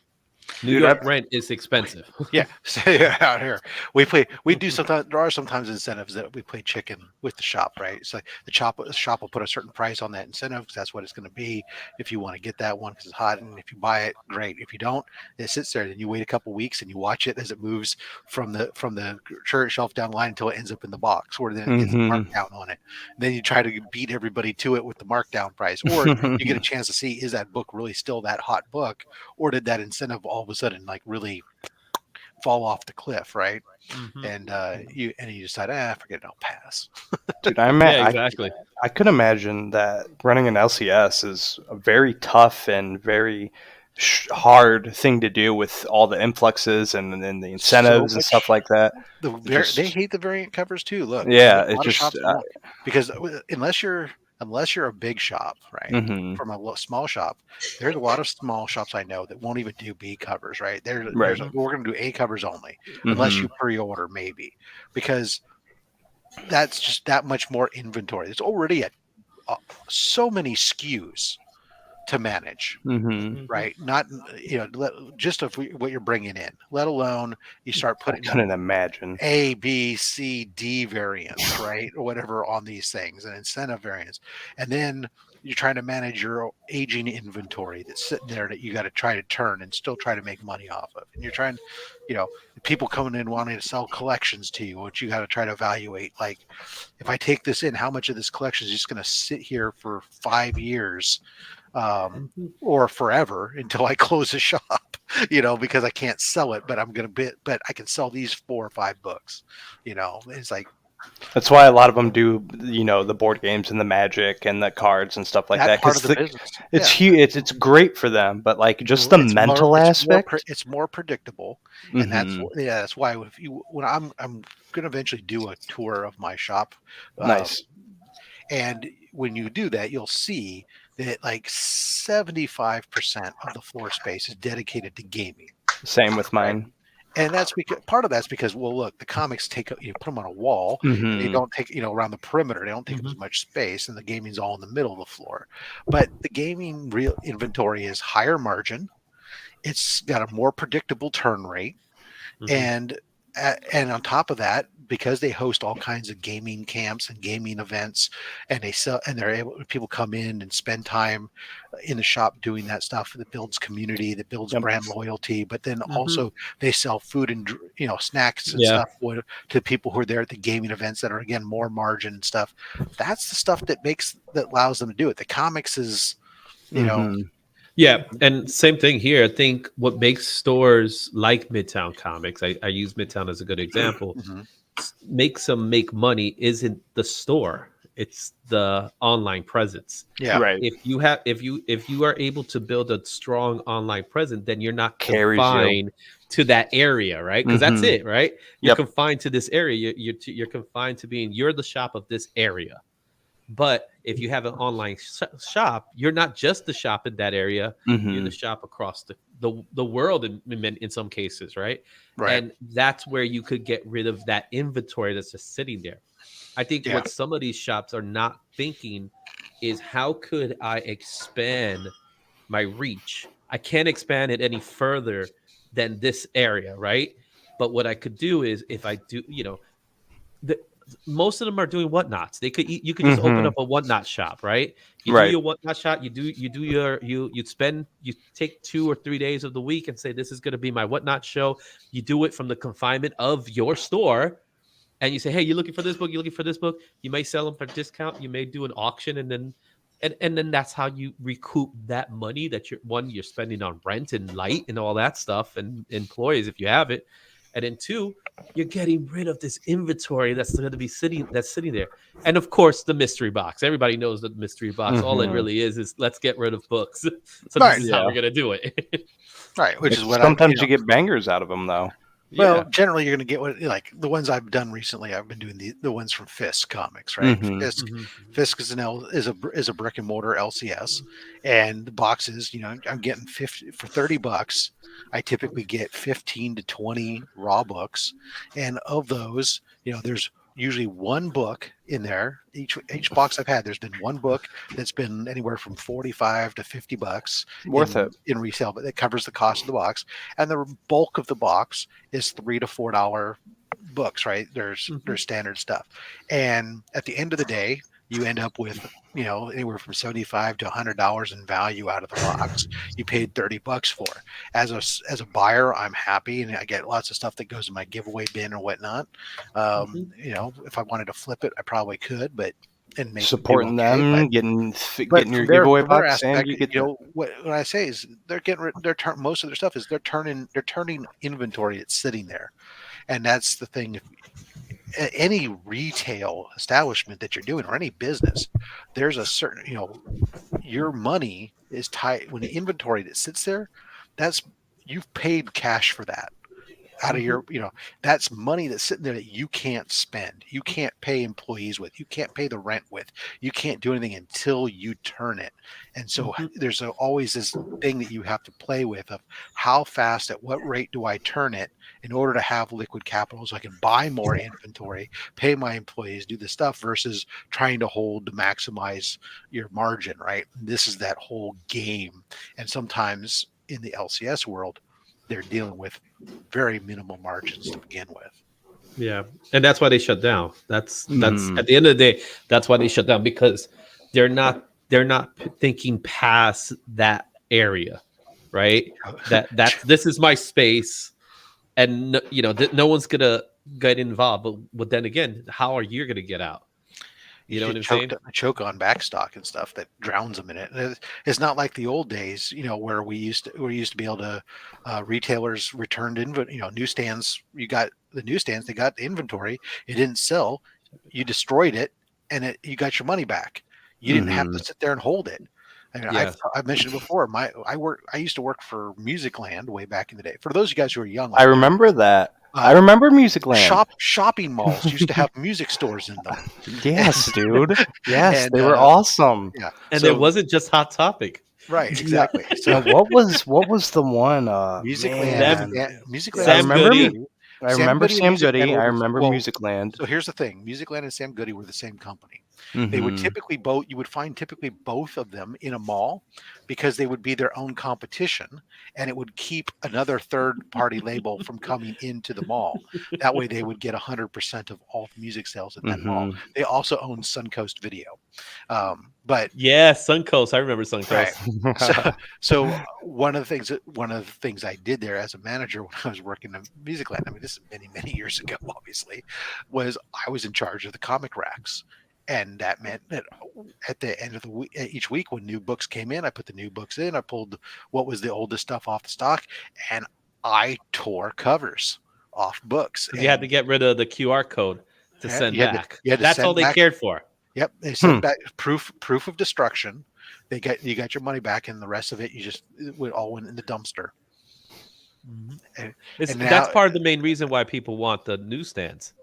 New York rent is expensive. Yeah, so out here we do sometimes. There are sometimes incentives that we play chicken with the shop, right? It's like the shop will put a certain price on that incentive because that's what it's going to be. If you want to get that one because it's hot, and if you buy it, great. If you don't, it sits there. Then you wait a couple weeks and you watch it as it moves from the church shelf down the line until it ends up in the box, or then it gets a markdown on it. And then you try to beat everybody to it with the markdown price, or you get a chance to see, is that book really still that hot book, or did that incentive all of a sudden like really fall off the cliff, right? And you decide, forget it, I'll pass. Dude, Yeah, exactly. I could imagine that running an LCS is a very tough and very hard thing to do with all the influxes and the incentives and stuff like that. They hate the variant covers too. Look, Yeah, a lot of shops won't, because unless you're a big shop, right? From a small shop, there's a lot of small shops I know that won't even do B covers, right? We're going to do A covers only, unless you pre-order, maybe, because that's just that much more inventory. There's already so many SKUs to manage, right? Not just what you're bringing in, let alone you start putting. I couldn't imagine A, B, C, D variants, right, or whatever on these things, and incentive variants, and then you're trying to manage your aging inventory that's sitting there that you got to try to turn and still try to make money off of, and you're trying, people coming in wanting to sell collections to you, which you got to try to evaluate. Like, if I take this in, how much of this collection is just going to sit here for 5 years? Or forever until I close the shop, because I can't sell it, but but I can sell these 4 or 5 books, it's like, that's why a lot of them do, the board games and the Magic and the cards and stuff like that. Part of the business. It's huge. It's great for them, but like just the mental aspect, it's more predictable, and that's why when I'm going to eventually do a tour of my shop. Nice. And when you do that, you'll see that like 75% of the floor space is dedicated to gaming. Same with mine. And that's because, well, look, the comics put them on a wall. They don't take, around the perimeter. They don't take up as much space, and the gaming's all in the middle of the floor. But the gaming real inventory is higher margin. It's got a more predictable turn rate, and on top of that, because they host all kinds of gaming camps and gaming events, and people come in and spend time in the shop doing that stuff that builds community, that builds brand loyalty. But then also they sell food and snacks and stuff to people who are there at the gaming events that are, again, more margin and stuff. That's the stuff that allows them to do it. The comics is, Yeah, and same thing here. I think what makes stores like Midtown Comics, I use Midtown as a good example, makes them make money isn't the store, it's the online presence. Yeah, right. If you are able to build a strong online presence, then you're not confined to that area, right? Because that's it, right? You're confined to this area. You're confined to you're the shop of this area. But if you have an online shop, you're not just the shop in that area. You're the shop across the world in some cases, right? Right. And that's where you could get rid of that inventory that's just sitting there. I think Yeah. what some of these shops are not thinking is how could I expand my reach? I can't expand it any further than this area, right? But what I could do is if I do, the, most of them are doing whatnots. You could just open up a whatnot shop, right? You do Right. your whatnot shop. You take 2 or 3 days of the week and say this is going to be my whatnot show. You do it from the confinement of your store, and you say, hey, you're looking for this book. You're looking for this book. You may sell them for discount. You may do an auction, and then that's how you recoup that money that you're spending on rent and light and all that stuff and employees if you have it, and then 2, you're getting rid of this inventory that's going to be sitting there. And of course, the mystery box. Everybody knows the mystery box. All it really is let's get rid of books. So Right. this is how we're going to do it. Right. Which is what Sometimes you get bangers out of them, though. Well, generally you're going to get like the ones I've done recently. I've been doing the ones from Fisk Comics, right? Fisk is is a brick and mortar LCS, and the boxes, I'm getting 50 for $30. I typically get 15 to 20 raw books, and of those, there's usually one book in there. Each box I've had, there's been one book that's been anywhere from $45 to $50 Worth it in resale, but it covers the cost of the box. And the bulk of the box is $3 to $4 books, right? There's standard stuff. And at the end of the day, you end up with, anywhere from $75 to $100 in value out of the box. You paid $30 for. As a buyer, I'm happy, and I get lots of stuff that goes in my giveaway bin or whatnot. If I wanted to flip it, I probably could, but and make supporting them, but getting your their, giveaway from their box, and aspect, you get what I say is they're getting most of their stuff is they're turning inventory that's sitting there, and that's the thing. Any retail establishment that you're doing or any business, there's a certain, your money is tied when the inventory that sits there, that's you've paid cash for that out of your, that's money that's sitting there that you can't spend. You can't pay employees with, you can't pay the rent with, you can't do anything until you turn it. And so there's always this thing that you have to play with of how fast, at what rate do I turn it in order to have liquid capital so I can buy more inventory, pay my employees, do this stuff versus trying to hold to maximize your margin, right? This is that whole game. And sometimes in the LCS world, they're dealing with very minimal margins to begin with. Yeah, and that's why they shut down. That's at the end of the day, that's why they shut down, because they're not thinking past that area, right? This is my space, and no one's gonna get involved. But then again, how are you gonna get out? You know what I'm saying? Choke on backstock and stuff that drowns them in it. It's not like the old days, where we used to be able to retailers returned newsstands. You got the newsstands, they got the inventory, it didn't sell, you destroyed it, and you got your money back. You didn't have to sit there and hold it. I mean, I've mentioned it before. I used to work for Musicland way back in the day. For those of you guys who are young, I remember that. I remember Musicland. Shopping malls used to have music stores in them. Yes, dude. Yes, And, they were awesome. Yeah, and it wasn't just Hot Topic. Right, exactly. So what was the one? Musicland. Musicland. Sam Goody. I remember Sam Goody. I remember well, Musicland. So here's the thing: Musicland and Sam Goody were the same company. Mm-hmm. They would you would find typically both of them in a mall because they would be their own competition, and it would keep another third-party label from coming into the mall. That way, they would get 100% of all music sales at that mall. They also owned Suncoast Video, but yeah, Suncoast. I remember Suncoast. Right. So one of the things I did there as a manager when I was working in Musicland, I mean, this is many years ago, obviously, was I was in charge of the comic racks. And that meant that at the end of the week, each week when new books came in, I put the new books in. I pulled what was the oldest stuff off the stock, and I tore covers off books. You had to get rid of the QR code to send back. That's all they cared for. Yep, they sent back proof of destruction. You got your money back, and the rest of it all went in the dumpster. That's part of the main reason why people want the newsstands.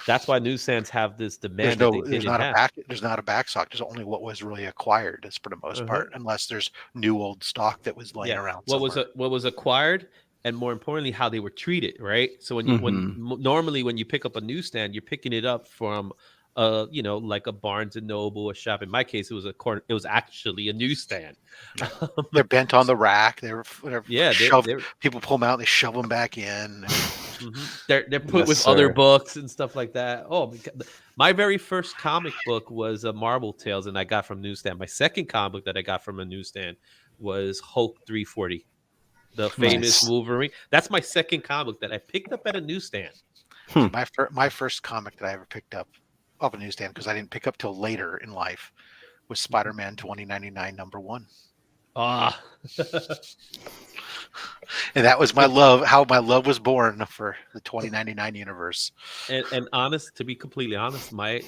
That's why newsstands have this demand that they didn't have. There's not a back stock. There's only what was really acquired. That's for the most part, unless there's new old stock that was laying around. What was acquired, and more importantly, how they were treated, right? So normally when you pick up a newsstand, you're picking it up from like a Barnes and Noble, a shop. In my case, it was actually a newsstand. They're bent on the rack. They're shoved. They're people pull them out. They shove them back in. They're put with other books and stuff like that. Oh, my very first comic book was Marvel Tales, and I got from newsstand. My second comic book that I got from a newsstand was Hulk 340, the famous Wolverine. That's my second comic book that I picked up at a newsstand. My first comic that I ever picked up off a newsstand, because I didn't pick up till later in life, was Spider-Man 2099 #1. Ah. And that was how my love was born for the 2099 universe. And to be completely honest, I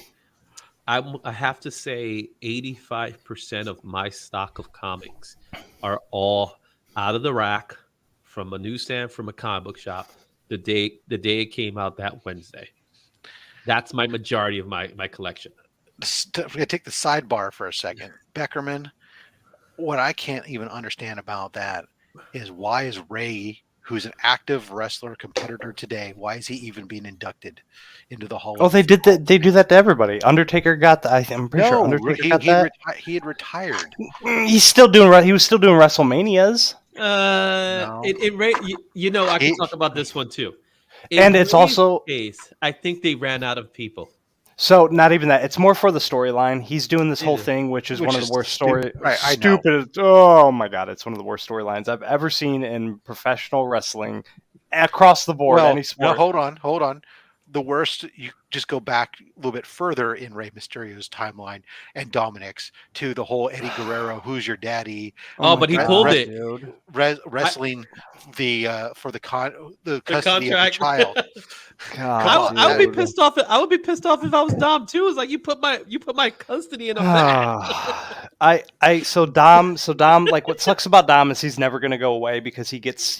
have to say 85% of my stock of comics are all out of the rack from a newsstand, from a comic book shop, the day it came out that Wednesday. That's my majority of my collection. I'm going to take the sidebar for a second. Beckerman, what I can't even understand about that is, why is Ray, who's an active wrestler competitor today, why is he even being inducted into the Hall of Fame? They do that to everybody. Undertaker got that. I'm pretty sure Undertaker got that. He had retired. He's still doing. He was still doing WrestleManias. No. I can talk about this one too. And it's also case, I think they ran out of people. So not even that. It's more for the storyline. He's doing this whole thing, which is one of the worst story. Stupid. Oh my god, it's one of the worst storylines I've ever seen in professional wrestling across the board. Any sport. No, hold on. The worst. You just go back a little bit further in Rey Mysterio's timeline and Dominic's, to the whole Eddie Guerrero, who's your daddy? But he pulled it. Wrestling for the custody of the child. God, I would be pissed off. I would be pissed off if I was Dom too. It's like, you put my custody in a bag. So Dom, like, what sucks about Dom is he's never gonna go away, because he gets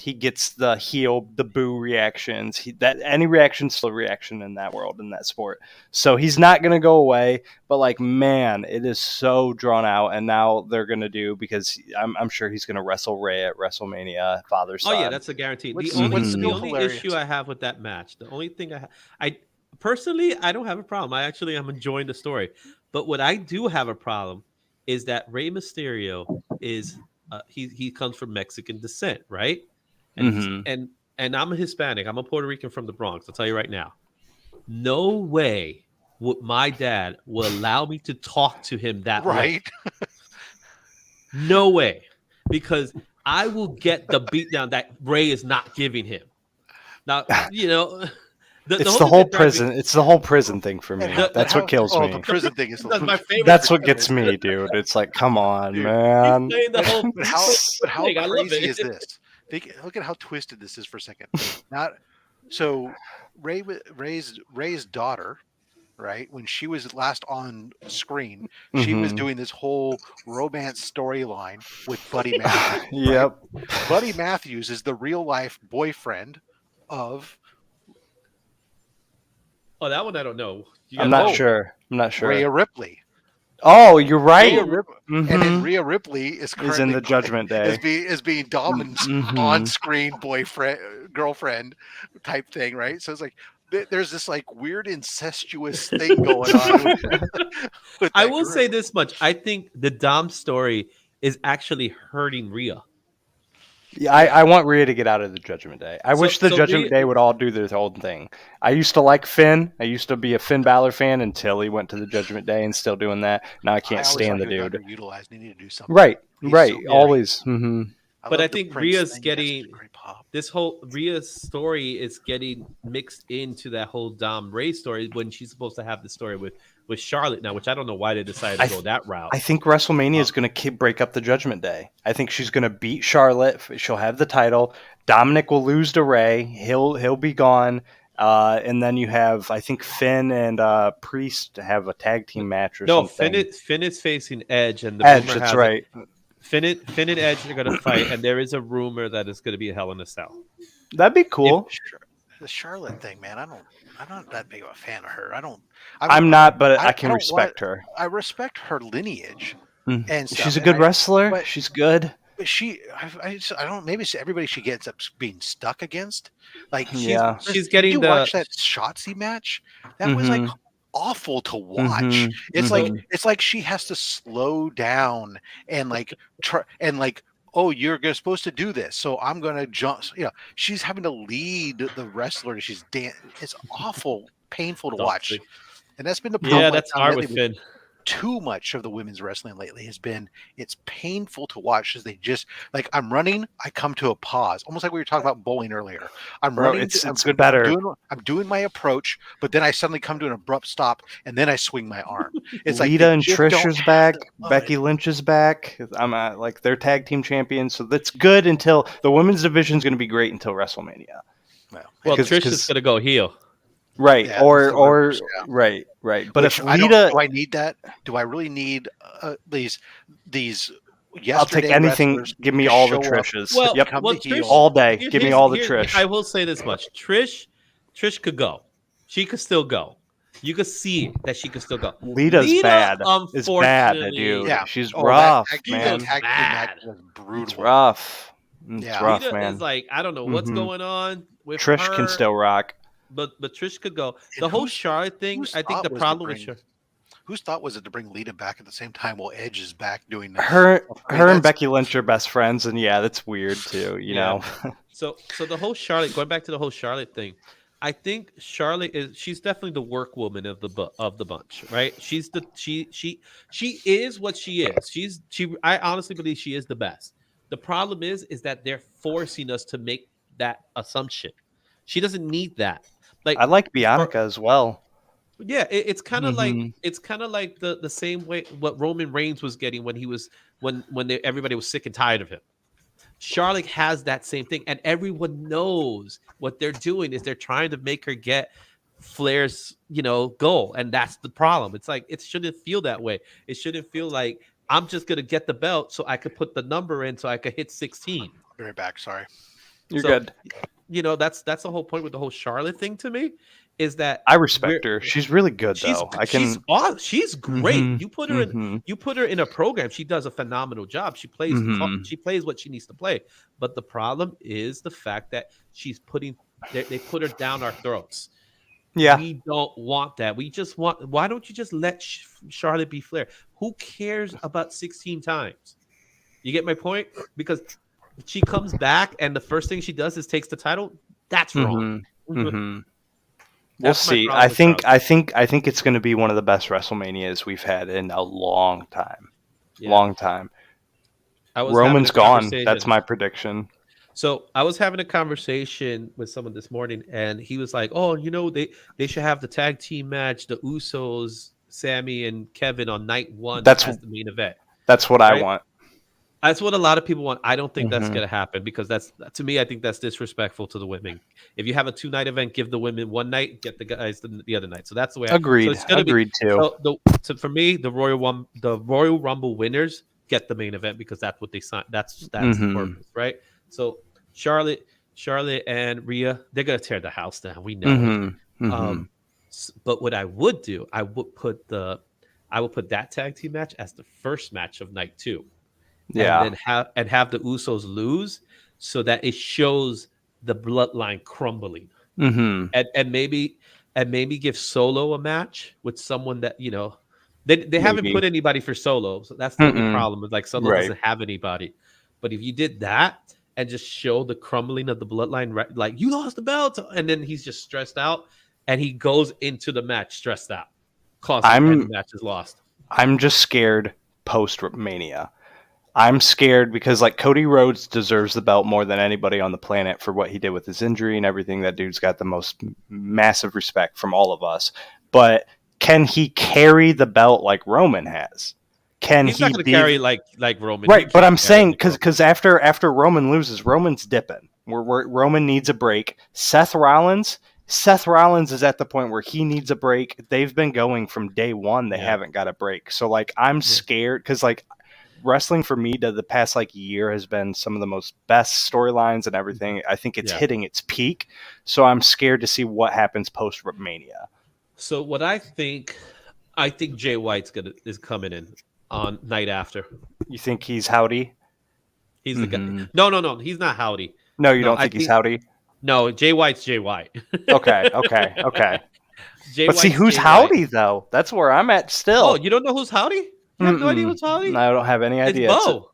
the boo reactions. Any reaction's still a reaction in that world, in that sport. So he's not gonna go away. But like, man, it is so drawn out, and now they're gonna do, because I'm sure he's gonna wrestle Ray at WrestleMania, father-son. Oh yeah, that's a guarantee. The only issue I have with that match, the only thing I personally, I don't have a problem. I'm enjoying the story. But what I do have a problem is that Rey Mysterio is he comes from Mexican descent, right? And I'm a Hispanic. I'm a Puerto Rican from the Bronx. I'll tell you right now. No way would my dad will allow me to talk to him that way. No way. Because I will get the beatdown that Ray is not giving him. Now, it's the whole prison. It's the whole prison thing for me. That's what kills me. The prison thing is my favorite. That's what gets me, dude. It's like, come on, man. But how crazy is this? Look at how twisted this is for a second. So Ray's daughter, right? When she was last on screen, she was doing this whole romance storyline with Buddy Matthews. Yep. Right? Buddy Matthews is the real life boyfriend of. Oh, that one I don't know. I'm not sure. Rhea Ripley. Oh, you're right. And then Rhea Ripley is in the Judgment Day. Is being Domin's on-screen girlfriend type thing, right? So it's like, there's this like weird incestuous thing going on. I will say this much: I think the Dom story is actually hurting Rhea. Yeah, I want Rhea to get out of the Judgment Day. I wish the Judgment Day would all do their own thing. I used to like Finn. I used to be a Finn Balor fan until he went to the Judgment Day, and still doing that. Now I can't stand the dude. Utilized. They need to do something. Right. Always. But I think Rhea's getting this whole Rhea's story is getting mixed into that whole Dom Ray story, when she's supposed to have the story with Charlotte now, which I don't know why they decided to go that route. I think WrestleMania is going to break up the Judgment Day. I think she's going to beat Charlotte. She'll have the title. Dominic will lose to Ray. He'll be gone. And then you have, I think, Finn and Priest have a tag team match or something. No, Finn is facing Edge, and Edge. That's right. Finn and Edge are going to fight, and there is a rumor that it's going to be a Hell in a Cell. That'd be cool. the Charlotte thing, man. I'm not that big of a fan of her. I'm not, but I can don't respect her. I respect her lineage and stuff. She's a and good wrestler. but- She's good. But I don't. Maybe everybody she gets up being stuck against. Like Yeah. She's Did getting you the watch that Shotzi match? That was like Mhm. awful to watch. Mhm. It's like she has to slow down and like try and like, oh, supposed to do this, so I'm gonna jump. You know, she's having to lead the wrestler. It's awful, painful to watch, Toxic. and that's been the problem. Yeah, I that's found hard lately with Finn. too much of the women's wrestling lately has been it's painful to watch as they just like I'm running, I come to a pause, almost like we were talking about bowling earlier. I'm Bro, running, it's I'm better. I'm doing my approach, but then I suddenly come to an abrupt stop and then I swing my arm. It's like Lita they and just Trish don't is have back. the Becky Lynch is back. I'm like they're tag team champions, so that's good until the women's division is going to be great until WrestleMania. Well, Well, 'Cause- Trish 'cause- is gonna go heel. Right, Yeah, or it's the rumors, yeah. right. But which if I don't- Lita, do I need that? Do I really need these I'll yesterday take anything. wrestlers Give me to all the show up? Trishes. Well, yep, Come well, to heel. Trish, all day. here- Give me here's- all the here- Trish. I will say this much: Trish could go. She could still go. You could see that she could still go. Lita's Lita, bad. Is bad, unfortunately- dude. Yeah. She's Oh, rough, that man. tag team match was brutal. It's rough. It's Yeah. rough, Lita man. is like, I don't know what's Mhm. going on with Trish her, can still rock. but Trish could go. And The whole whose- Charlotte thing, whose I think thought the was to problem with bring- Charlotte. Whose thought was it to bring Lita back at the same time while Edge is back doing that? Her I mean, and that's- Becky Lynch are best friends, and yeah, that's weird too. You Yeah. know. So the whole Charlotte, going back to the whole Charlotte thing, I think she's definitely the work woman of the bunch, right? She's she is what she is. I honestly believe she is the best. The problem is that they're forcing us to make that assumption. She doesn't need that. Like I like Bianca as well. yeah, it's kind of like Mhm. it's kind of like the same way what Roman Reigns was getting when he was when everybody was sick and tired of him. Charlotte has that same thing, and everyone knows what they're doing is they're trying to make her get Flair's goal, and that's the problem. It's like it shouldn't feel that way. It shouldn't feel like I'm just gonna get the belt so I could put the number in so I could hit 16. Be right back. Sorry. You're So, good. That's the whole point with the whole Charlotte thing to me is that I respect her. She's really good though. she's great. Mhm, You put her in mhm. you put her in a program, she does a phenomenal job. She plays Mhm. she plays what she needs to play. But the problem is the fact that they put her down our throats. Yeah. We don't want that. Why don't you just let Charlotte be Flair? Who cares about 16 times? You get my point? Because she comes back and the first thing she does is takes the title. That's wrong. Mhm. We'll That's my see. problem I with think Charlotte. I think it's going to be one of the best WrestleManias we've had in a long time. Yeah. Long time. I was having Roman's a gone. conversation- That's my prediction. So I was having a conversation with someone this morning, and he was like, "Oh, they should have the tag team match, the Usos, Sammy and Kevin on night one That's- as the main event." That's what Right? I want. That's what a lot of people want. I don't think that's Mhm. going to happen because to me, I think that's disrespectful to the women. If you have a 2-night event, give the women one night, get the guys the other night. So that's the way. Agreed. So it's gonna Agreed too. So for me, the Royal Rumble winners get the main event because that's what they signed. That's the Mhm. purpose, right? So Charlotte and Rhea, they're gonna tear the house down. We know. Mhm. Mhm. But what I would do, I would put that tag team match as the first match of night 2. Yeah. And then have the Usos lose so that it shows the bloodline crumbling. Mhm. And maybe give Solo a match with someone that they haven't Maybe. put anybody for Solo, so that's the only Mm-mm. problem. Is like Solo Right. doesn't have anybody. But if you did that and just show the crumbling of the bloodline, right, like you lost the belt, and then he's just stressed out, and he goes into the match stressed out, and the match is lost. I'm just scared post Mania. I'm scared because like Cody Rhodes deserves the belt more than anybody on the planet for what he did with his injury and everything. That dude's got the most massive respect from all of us. But can he carry the belt like Roman has? Can He's he not going to be carry like Roman, right? He But can't I'm carry saying like Roman. because after Roman loses, Roman's dipping. Roman needs a break. Seth Rollins is at the point where he needs a break. They've been going from day one. They haven't got a break. So like I'm scared because like wrestling for me the past like year has been some of the most best storylines and everything. I think it's hitting its peak. So I'm scared to see what happens post Mania. So what I think Jay White's is coming in on night after. You think he's Howdy? He's the guy. No, he's not Howdy. No, you don't think he's Howdy? No, Jay White's Jay White. Okay. But see, who's Howdy though? That's where I'm at still. Oh, you don't know who's Howdy? You have no idea who's Howdy? I don't have any idea. It's Bo.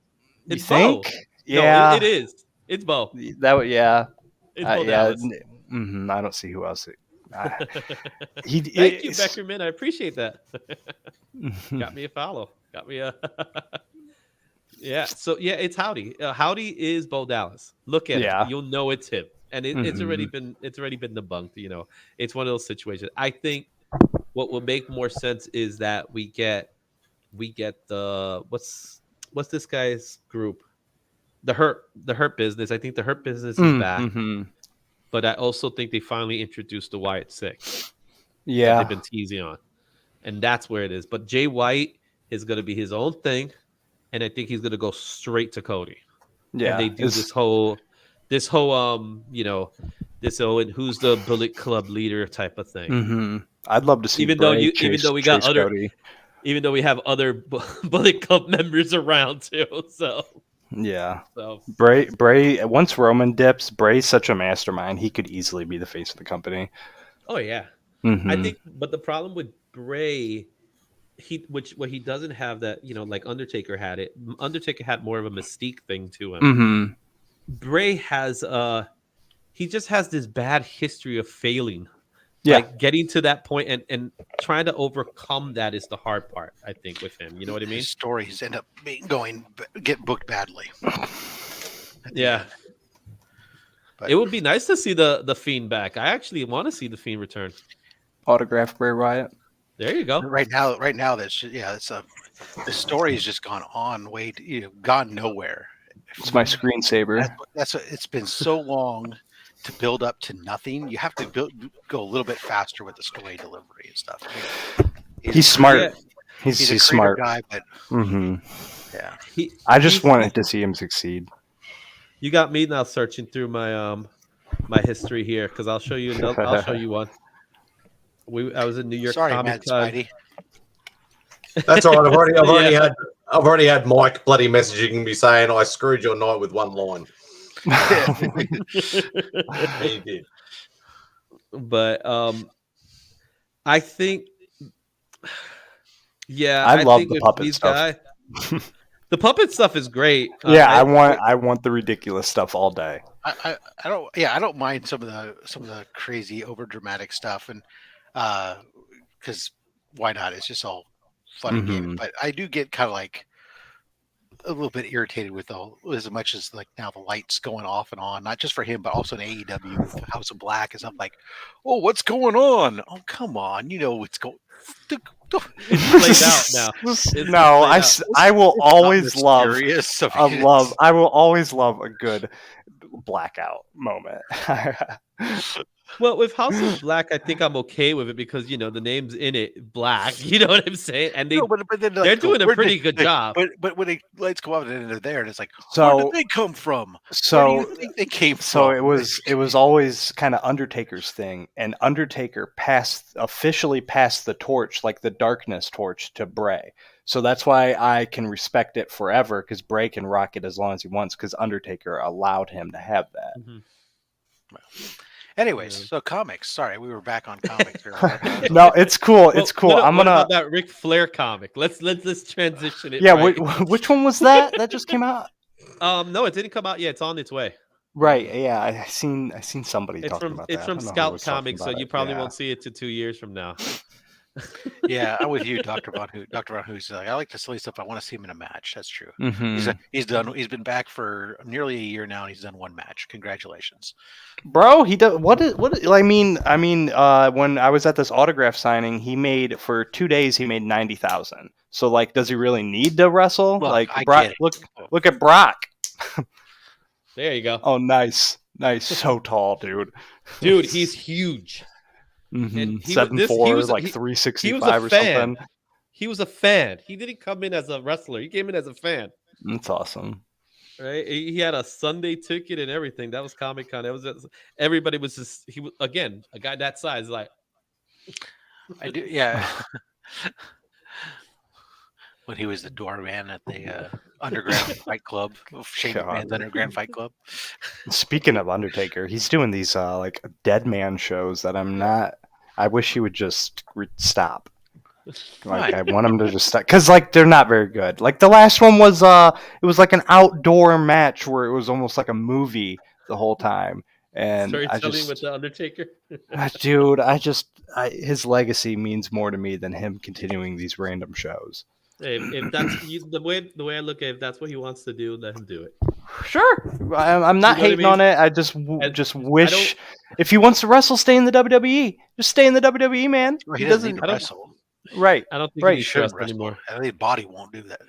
You think? Bo. Yeah, no, it is. It's Bo. Yeah. It's Bo Dallas. I don't see who else. Thank you, Beckerman. I appreciate that. Got me a follow. Got me a. Yeah. So yeah, it's Howdy. Howdy is Bo Dallas. Look at it. You'll know it's him, and it's already been debunked. You know, it's one of those situations. I think what will make more sense is that we get the what's this guy's group, the Hurt Business. I think the Hurt Business is back. But I also think they finally introduced the Wyatt Six. Yeah. They've been teasing on. And that's where it is. But Jay White is going to be his own thing. And I think he's going to go straight to Cody. Yeah. And they do this whole, you know, this whole, and who's the Bullet Club leader type of thing. I'd love to see even though we have other Bullet Club members around too. So. Yeah. So Bray once Roman dips, Bray's such a mastermind. He could easily be the face of the company. Oh yeah. I think, but the problem with Bray, what he doesn't have that, you know, like Undertaker had it. Undertaker had more of a mystique thing to him. Bray has he just has this bad history of failing. Yeah. Like getting to that point and trying to overcome that is the hard part, I think, with him. You know what I mean? His stories end up get booked badly. Yeah. But it would be nice to see the Fiend back. I actually want to see the Fiend return. Autograph Bray Wyatt. There you go. Right now, the story has just gone on gone nowhere. It's my screensaver. It's been so long to build up to nothing. You have to go a little bit faster with the story delivery and stuff. I mean, he's smart. Yeah. He's a smart guy, but yeah. I just wanted to see him succeed. You got me now searching through my my history here because I'll show you. I'll show you one. I was in New York Comic Con. That's all right. I've already had Mike bloody messaging me saying I screwed your night with one line. He did. But I think, I love the puppet stuff. The puppet stuff is great. Yeah, I want the ridiculous stuff all day. I don't mind some of the crazy over dramatic stuff, and because why not? It's just all fun and games. But I do get kind of like a little bit irritated with as much as like now the lights going off and on, not just for him, but also in AEW with House of Black and stuff like, oh, what's going on? Oh, come on, you know what's going. It's played out now. I will always love a good blackout moment. Well, with House of Black, I think I'm okay with it because you know the name's in it, Black. You know what I'm saying? And they're doing a pretty good job. But when the lights go out and they're there, and it's like, so, where did they come from? So where do you think they came from? So it was always kind of Undertaker's thing, and Undertaker officially passed the torch, like the darkness torch, to Bray. So that's why I can respect it forever because Bray can rock it as long as he wants because Undertaker allowed him to have that. Well, anyways, so comics. Sorry, we were back on comics. No, it's cool. It's cool. What about that Ric Flair comic? Let's transition it. Yeah, right. which one was that? That just came out? No, it didn't come out yet. It's on its way. Right. Yeah, I seen somebody talking about that. It's from Scout Comics, so you probably won't see it to 2 years from now. Yeah, I'm with you, Dr. Von Who. Dr. Von Who's like, I like the silly stuff. I want to see him in a match. That's true. He's been back for nearly a year now, and he's done one match. Congratulations, bro. He does what? I mean, when I was at this autograph signing, he made for 2 days. He made 90,000. So, like, does he really need to wrestle? Look, Brock, look at Brock. There you go. Oh, nice, so tall, dude. Dude, he's huge. 7'4", like 365 or something. He was a fan. He didn't come in as a wrestler. He came in as a fan. That's awesome. Right? He had a Sunday ticket and everything. That was Comic Con. That was just, everybody was just he was again a guy that size like I do, yeah. When he was the doorman at the Underground Fight Club, Shane McMahon's Underground Fight Club. Speaking of Undertaker, he's doing these like dead man shows that I'm not. I wish he would just stop. Like I want him to just stop because like they're not very good. Like the last one was it was like an outdoor match where it was almost like a movie the whole time. And I storytelling just, with the Undertaker. dude, his legacy means more to me than him continuing these random shows. If that's the way I look at it, if that's what he wants to do, let him do it. Sure, I'm not hating on it. I just wish if he wants to wrestle, stay in the WWE. Just stay in the WWE, man. Well, he doesn't need to wrestle. Right. I don't think right. he shouldn't should anymore. I think his body won't do that.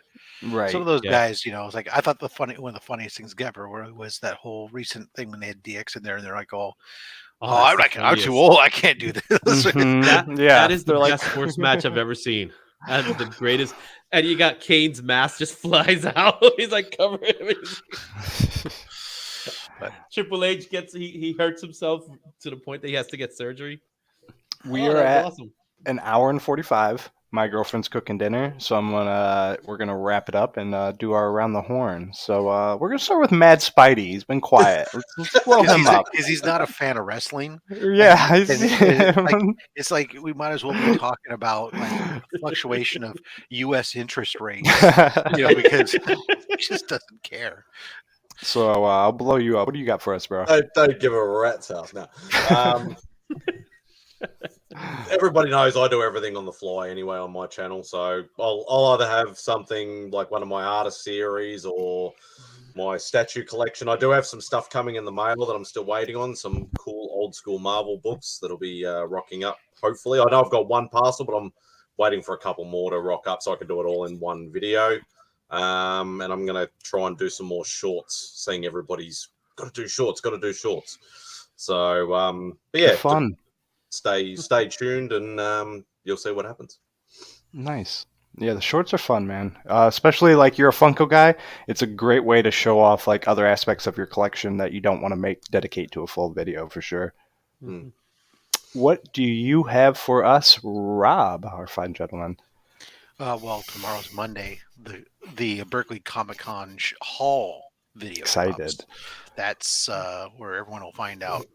Right. Some of those guys, you know, it's like I thought one of the funniest things ever was that whole recent thing when they had DX in there and they're like, I'm too old. I can't do this. Mm-hmm. That is the best sports match I've ever seen. That's the greatest. And you got Kane's mask just flies out. He's like covering him. But Triple H he hurts himself to the point that he has to get surgery. We are at an hour and 45. My girlfriend's cooking dinner, so we're gonna wrap it up and do our around the horn. So we're gonna start with Mad Spidey. He's been quiet. Let's blow him up because he's not a fan of wrestling. Yeah, it's like we might as well be talking about like the fluctuation of U.S. interest rates, because he just doesn't care. So I'll blow you up. What do you got for us, bro? Don't give a rat's ass now. Everybody knows I do everything on the fly anyway on my channel, so I'll either have something like one of my artist series or my statue collection. I do have some stuff coming in the mail that I'm still waiting on, some cool old school Marvel books that'll be rocking up, hopefully. I know I've got one parcel, but I'm waiting for a couple more to rock up so I can do it all in one video. And I'm going to try and do some more shorts, seeing everybody's got to do shorts. So, but yeah. Fun. Stay tuned and you'll see what happens. Nice. Yeah, the shorts are fun, man. Especially like you're a Funko guy. It's a great way to show off like other aspects of your collection that you don't want to dedicate to a full video for sure. Mm. What do you have for us, Rob, our fine gentleman? Well, tomorrow's Monday. The Berkeley Comic Con Hall video. Excited. Drops. That's where everyone will find out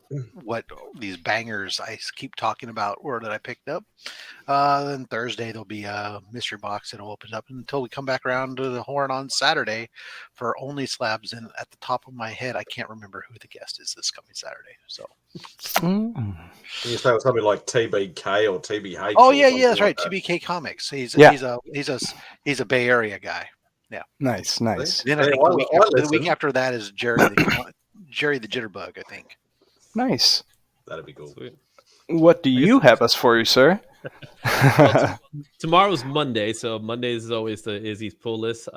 what these bangers I keep talking about were that I picked up. Then Thursday there'll be a mystery box that'll open up until we come back around to the horn on Saturday for Only Slabs. And at the top of my head, I can't remember who the guest is this coming Saturday. So you say something like TBK or TBH? Oh yeah, that's right. TBK Comics. He's a Bay Area guy. Yeah. Nice. Then I think the week after that is Jerry the Jitterbug, I think. Nice. That'd be cool. Sweet. What do you have us for you, sir? Well, tomorrow's Monday, so Mondays is always the Izzy's pull list.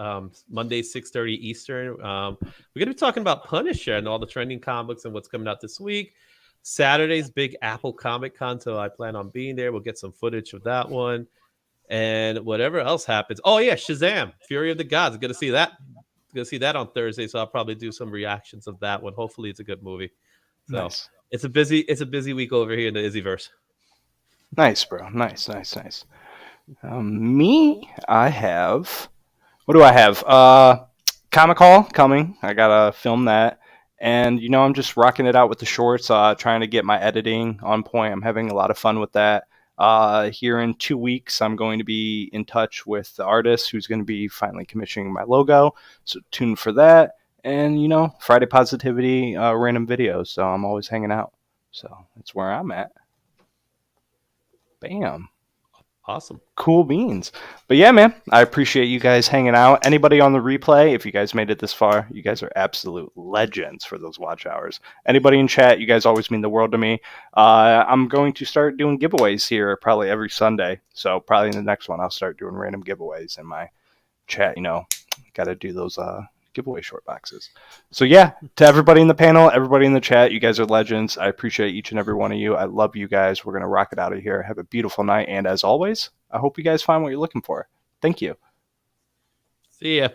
Monday 6:30 Eastern. We're gonna be talking about Punisher and all the trending comics and what's coming out this week. Saturday's big Apple Comic Con, so I plan on being there. We'll get some footage of that one. And whatever else happens. Oh yeah, Shazam! Fury of the Gods. Gonna see that on Thursday. So I'll probably do some reactions of that one. Hopefully, it's a good movie. So Nice. It's a busy week over here in the Izzyverse. Nice, bro. Nice. Me, I have. What do I have? Comic Hall coming. I gotta film that, and I'm just rocking it out with the shorts. Trying to get my editing on point. I'm having a lot of fun with that. Here in 2 weeks, I'm going to be in touch with the artist who's going to be finally commissioning my logo. So tune for that. And, Friday Positivity, random videos. So I'm always hanging out. So that's where I'm at. Bam. Awesome. Cool beans. But yeah, man, I appreciate you guys hanging out. Anybody on the replay, if you guys made it this far, you guys are absolute legends for those watch hours. Anybody in chat, you guys always mean the world to me. I'm going to start doing giveaways here probably every Sunday. So probably in the next one, I'll start doing random giveaways in my chat. Got to do those giveaway short boxes. So yeah, to everybody in the panel, everybody in the chat, you guys are legends. I appreciate each and every one of you. I love you guys. We're going to rock it out of here. Have a beautiful night. And as always, I hope you guys find what you're looking for. Thank you. See ya.